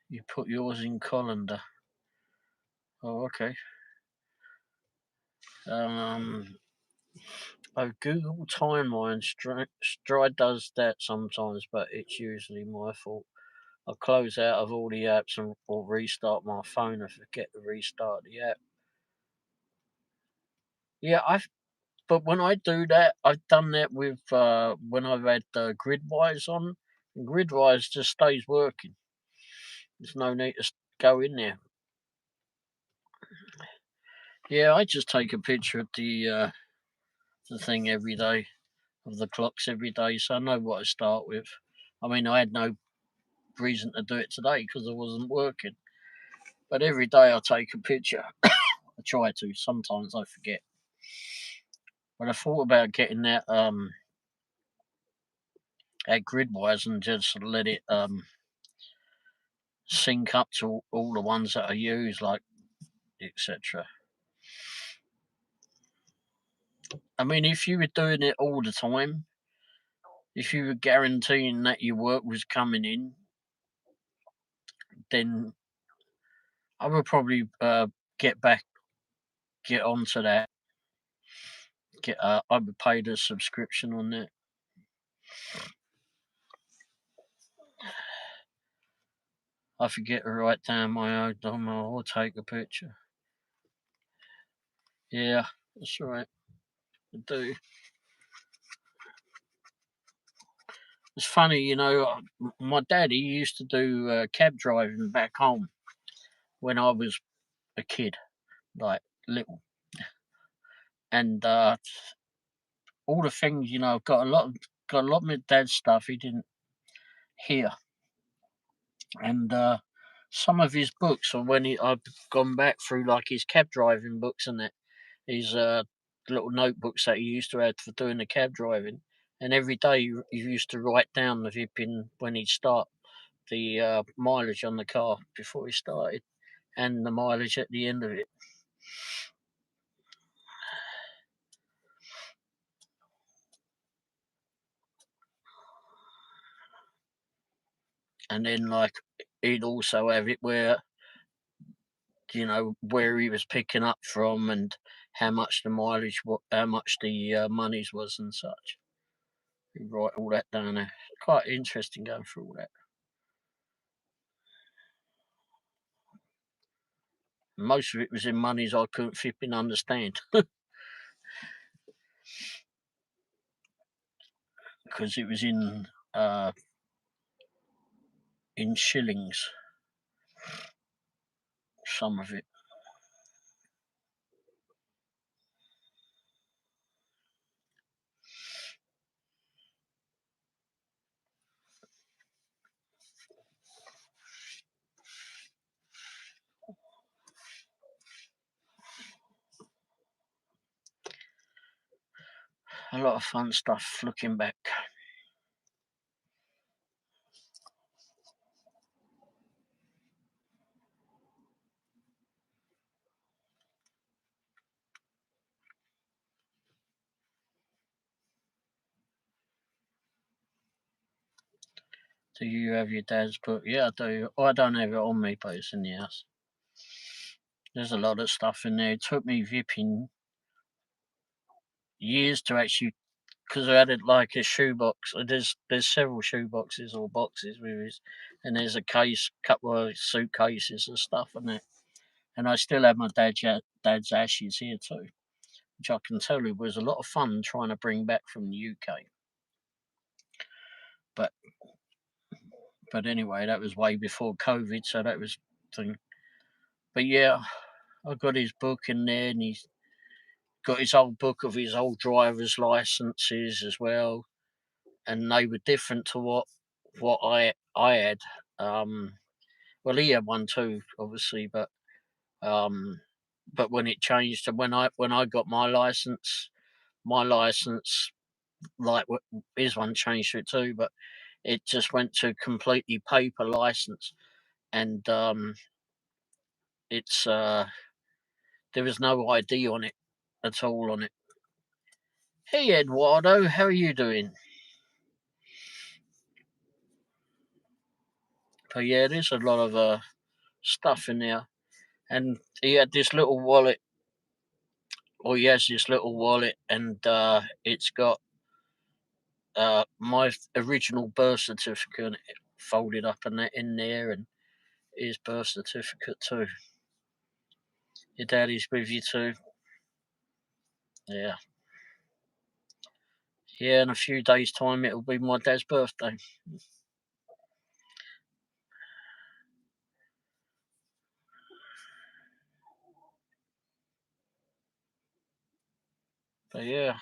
You put yours in colander. Oh, okay. Google Timeline. Stride does that sometimes, but it's usually my fault. I close out of all the apps or restart my phone. I forget to restart the app. Yeah, but when I do that, I've done that with when I've had Gridwise on. And Gridwise just stays working. There's no need to go in there. Yeah, I just take a picture of the thing every day, of the clocks every day, so I know what I start with. I mean, I had no reason to do it today because I wasn't working, but every day I take a picture. I try to. Sometimes I forget, but I thought about getting that Gridwise and just let it sync up to all the ones that I use, like etc. I mean, if you were doing it all the time, if you were guaranteeing that your work was coming in, then I would probably get onto that. I would pay the subscription on that. I forget to write down my own number or take a picture. Yeah, that's right. I do. It's funny, my daddy used to do cab driving back home when I was a kid, like little, and all the things, I've got a lot of my dad's stuff he didn't hear, and some of his books, or when I've gone back through like his cab driving books and that, his little notebooks that he used to have for doing the cab driving, and every day he used to write down the vipping when he'd start the mileage on the car before he started, and the mileage at the end of it. And then like he'd also have it where where he was picking up from and how much the mileage, how much the monies was and such. He'd write all that down there. Quite interesting going through all that. Most of it was in monies I couldn't flipping understand because it was in shillings. Some of it. A lot of fun stuff looking back. Do you have your dad's book? Yeah, I do. I don't have it on me, but it's in the house. There's a lot of stuff in there. It took me vipping years to actually, because I had it like a shoebox. There's several shoeboxes or boxes with it, and there's a couple of suitcases and stuff in it. And I still have my dad's ashes here too, which I can tell you was a lot of fun trying to bring back from the UK. But anyway, that was way before COVID, so that was thing. But yeah, I got his book in there, and he's got his old book of his old driver's licenses as well, and they were different to what I had. Well, he had one too, obviously, um, but when it changed to when I got my license like his one changed to it too, but it just went to completely paper license, and it's there was no ID on it at all on it. Hey Eduardo, how are you doing? But yeah, there's a lot of stuff in there, and he had this little wallet, or he has this little wallet, and it's got my original birth certificate folded up and that in there, and his birth certificate too. Your daddy's with you too. Yeah. Yeah, in a few days' time it'll be my dad's birthday. But yeah,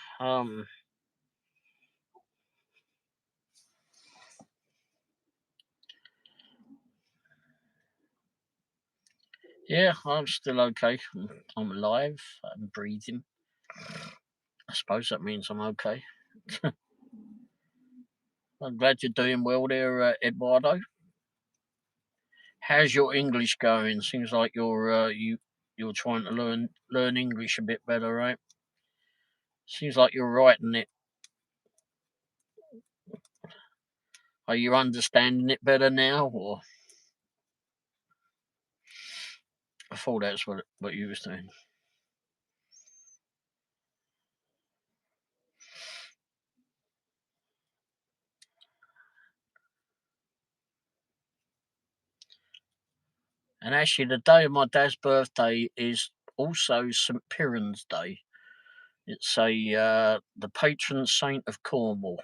yeah, I'm still okay. I'm alive. I'm breathing. I suppose that means I'm okay. I'm glad you're doing well there, Eduardo. How's your English going? Seems like you're trying to learn English a bit better, right? Seems like you're writing it. Are you understanding it better now, or I thought that's what you was doing. And actually, the day of my dad's birthday is also St. Piran's Day. It's the patron saint of Cornwall.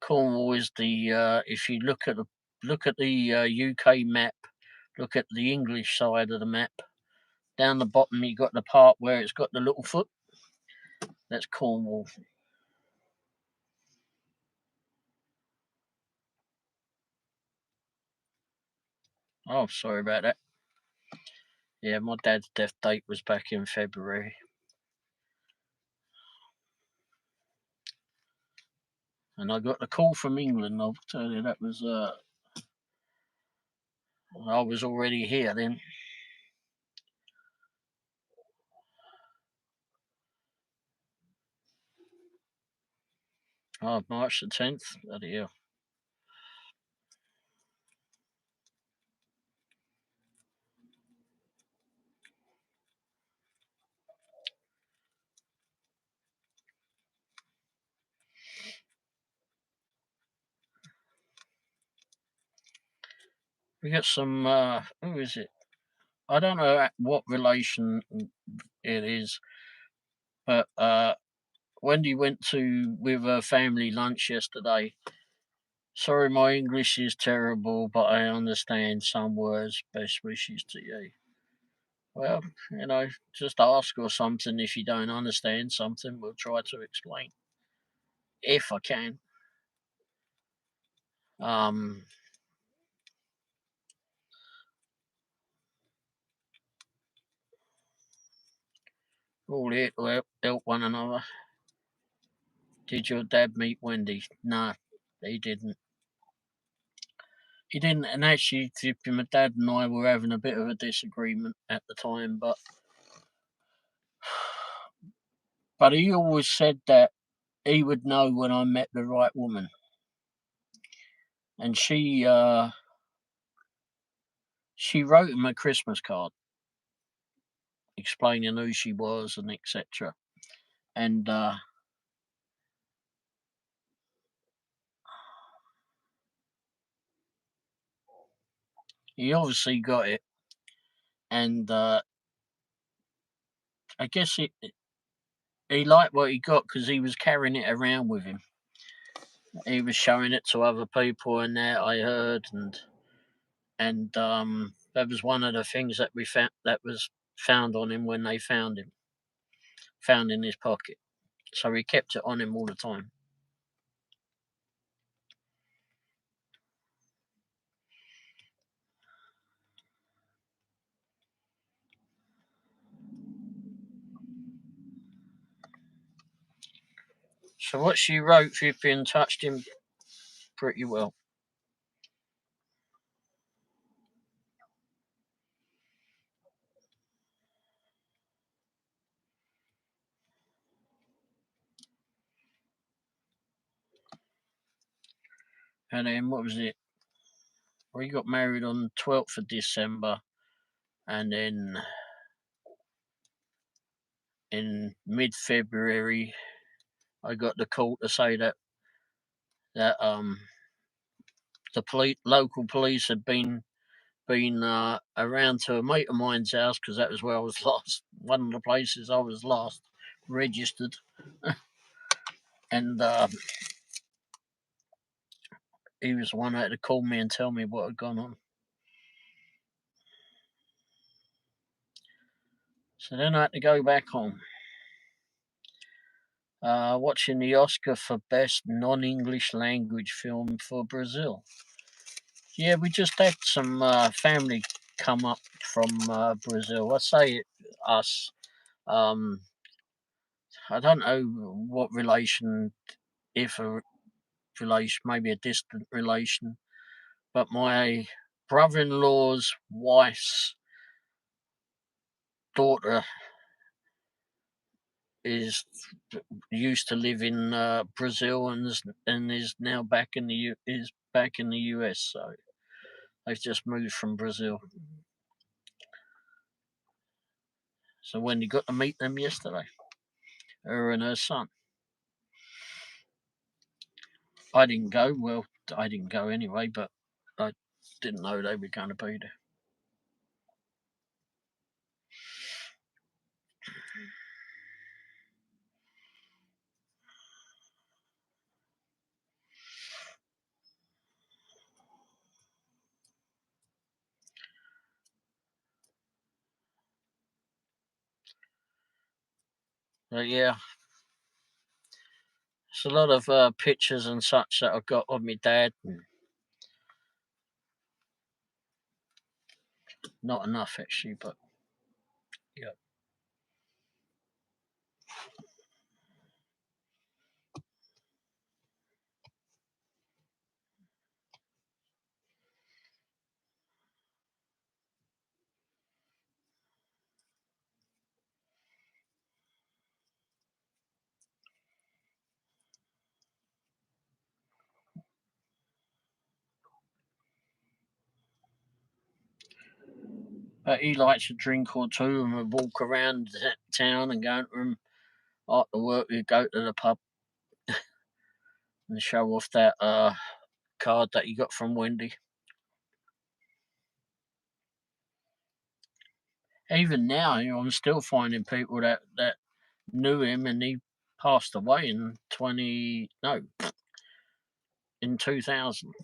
Cornwall is the if you look at the UK map, look at the English side of the map. Down the bottom, you got the part where it's got the little foot. That's Cornwall. Oh, sorry about that. Yeah, my dad's death date was back in February, and I got the call from England. I'll tell you that was I was already here then. Oh, March the 10th. Bloody hell. We got some. Who is it? I don't know what relation it is, but Wendy went to with her family lunch yesterday. Sorry, my English is terrible, but I understand some words. Best wishes to you. Well, just ask or something if you don't understand something. We'll try to explain if I can. Um, all here to help one another. Did your dad meet Wendy? No, he didn't. He didn't, and actually, my dad and I were having a bit of a disagreement at the time, but he always said that he would know when I met the right woman. and she wrote him a Christmas card explaining who she was and etc. And he obviously got it, and I guess he liked what he got because he was carrying it around with him. He was showing it to other people, and that I heard, and that was one of the things that we found that was found on him when they found him, found in his pocket. So he kept it on him all the time. So what she wrote, Vivian, touched him pretty well. And then what was it? We got married on the 12th of December, and then in mid-February, I got the call to say that the local police had been around to a mate of mine's house because that was where I was last. One of the places I was last registered, and he was the one that had to call me and tell me what had gone on. So then I had to go back home. Watching the Oscar for Best Non-English Language Film for Brazil. Yeah, we just had some family come up from Brazil. I say us. Um, I don't know what relation, if a relation, maybe a distant relation, but my brother-in-law's wife's daughter is used to live in Brazil and is now back in the US. So they've just moved from Brazil. So when you got to meet them yesterday, her and her son. I didn't go. Well, I didn't go anyway, but I didn't know they were going to be there. But yeah, it's a lot of pictures and such that I've got of my dad. And not enough actually, but yeah. But he likes a drink or two, and we walk around town and go to him after work. We go to the pub and show off that card that he got from Wendy. Even now, I'm still finding people that knew him, and he passed away in 2000.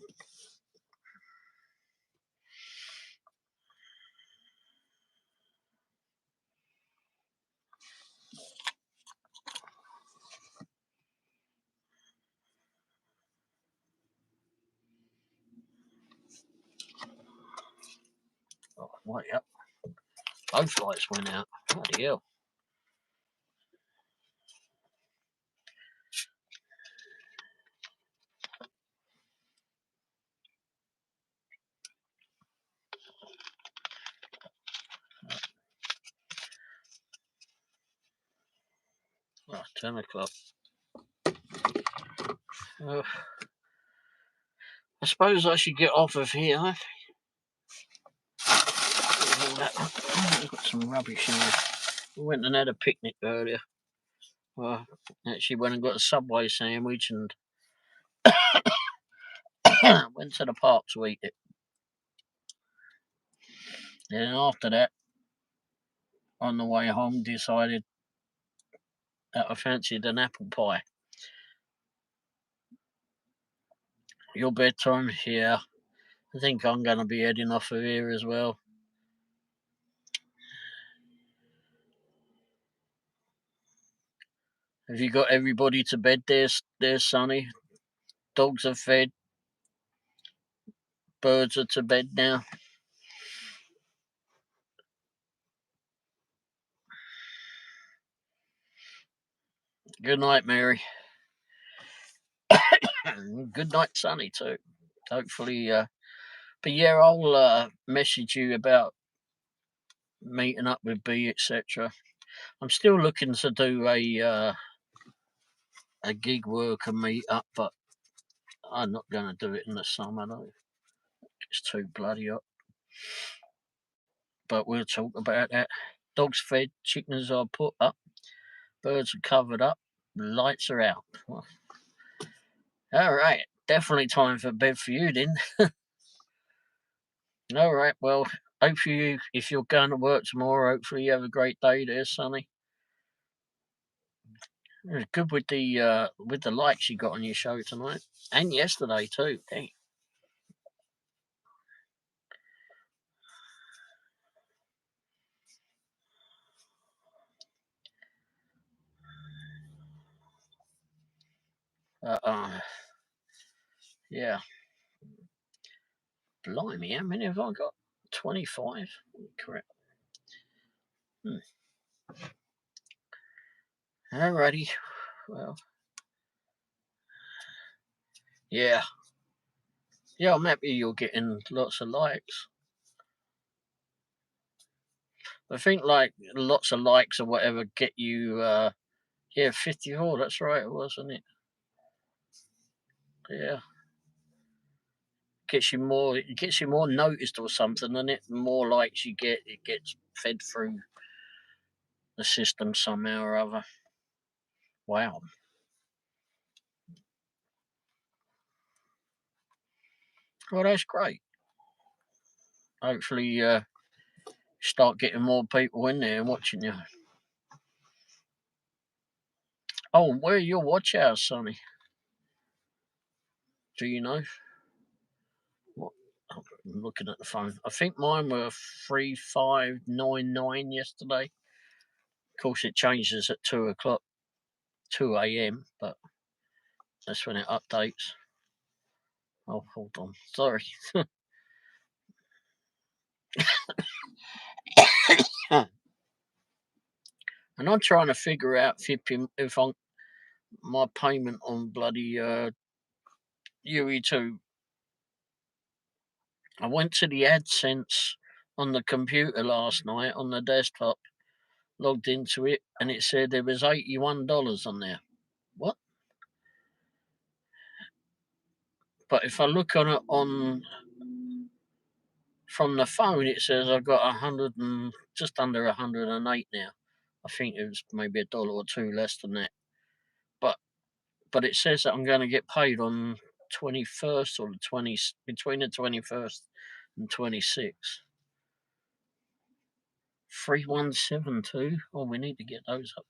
Oh, wait up. Both lights went out. Bloody hell. Oh, 10 o'clock. Uh, I suppose I should get off of here. I've got some rubbish in there. We went and had a picnic earlier. Well, actually went and got a Subway sandwich and went to the park to eat it. Then after that, on the way home, decided that I fancied an apple pie. Your bedtime? Yeah. I think I'm going to be heading off of here as well. Have you got everybody to bed there, Sonny? Dogs are fed. Birds are to bed now. Good night, Mary. Good night, Sonny, too. Hopefully, but yeah, I'll message you about meeting up with B, etc. I'm still looking to do a gig worker meet up, but I'm not going to do it in the summer, though. It's too bloody hot. But we'll talk about that. Dogs fed, chickens are put up, birds are covered up, lights are out. Well, all right, definitely time for bed for you then. All right, well, hopefully if you're going to work tomorrow, hopefully you have a great day there, Sonny. It was good with the likes you got on your show tonight and yesterday too. Dang. Yeah. Blimey, how many have I got? 25. Correct. Alrighty. Well. Yeah. Yeah, I'm happy you're getting lots of likes. I think like lots of likes or whatever get you 54, that's right, it was, wasn't it? Yeah. It gets you more noticed or something, and it the more likes you get, it gets fed through the system somehow or other. Wow. Well, that's great. Hopefully start getting more people in there and watching you. Oh, where are your watch hours, Sonny? Do you know? What? I'm looking at the phone. I think mine were 3599 yesterday. Of course, it changes at 2 o'clock, 2 a.m., but that's when it updates. Oh, hold on. Sorry. And I'm trying to figure out if I'm my payment on bloody UE2. I went to the AdSense on the computer last night on the desktop, logged into it, and it said there was $81 on there. What? But if I look on it from the phone, it says I've got just under 108 now. I think it was maybe $1 or $2 less than that. But it says that I'm going to get paid on 21st or between the 21st and 26th. 3172. Oh, we need to get those up.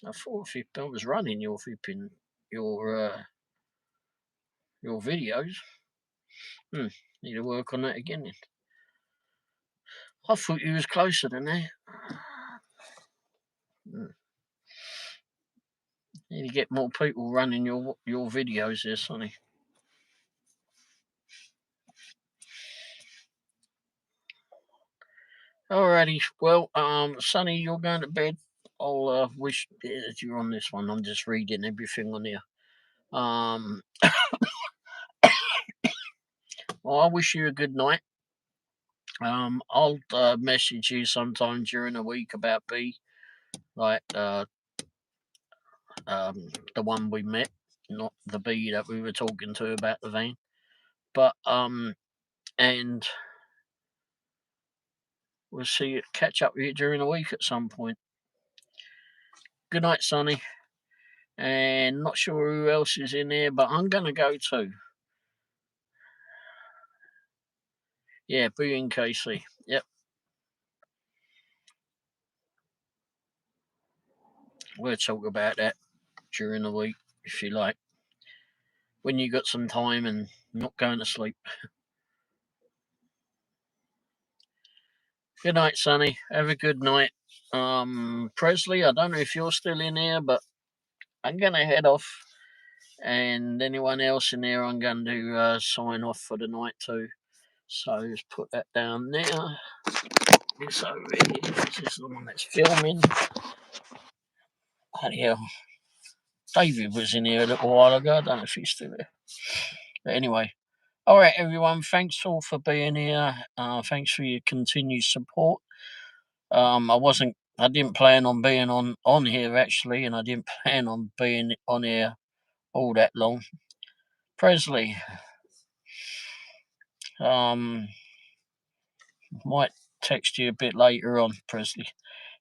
I thought I was running your videos. Need to work on that again then. I thought you was closer than that. Need to get more people running your videos there, Sonny. Alrighty, well, Sonny, you're going to bed. I'll wish that you're on this one. I'm just reading everything on here. Well, I wish you a good night. I'll message you sometime during the week about B, like the one we met. not the bee that we were talking to about the van. But and we'll catch up with you during the week at some point. Good night, Sonny. And not sure who else is in here, but I'm gonna go too. Yeah, Boo and Casey. Yep. We'll talk about that during the week if you like. When you got some time and not going to sleep. Good night, Sonny. Have a good night. Presley, I don't know if you're still in here, but I'm gonna head off. And anyone else in there, I'm going to sign off for the night too. So just put that down there. This over here. This is the one that's filming. Bloody hell. David was in here a little while ago. I don't know if he's still there. But anyway. All right, everyone. Thanks all for being here. Thanks for your continued support. I didn't plan on being on here actually, and I didn't plan on being on here all that long. Presley, might text you a bit later on, Presley.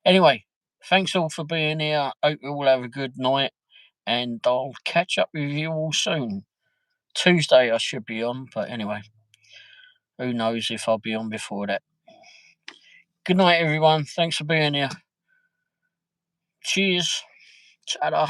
Anyway, thanks all for being here. Hope you all have a good night, and I'll catch up with you all soon. Tuesday I should be on, but anyway, who knows if I'll be on before that. Good night, everyone. Thanks for being here. Cheers. Ta-da.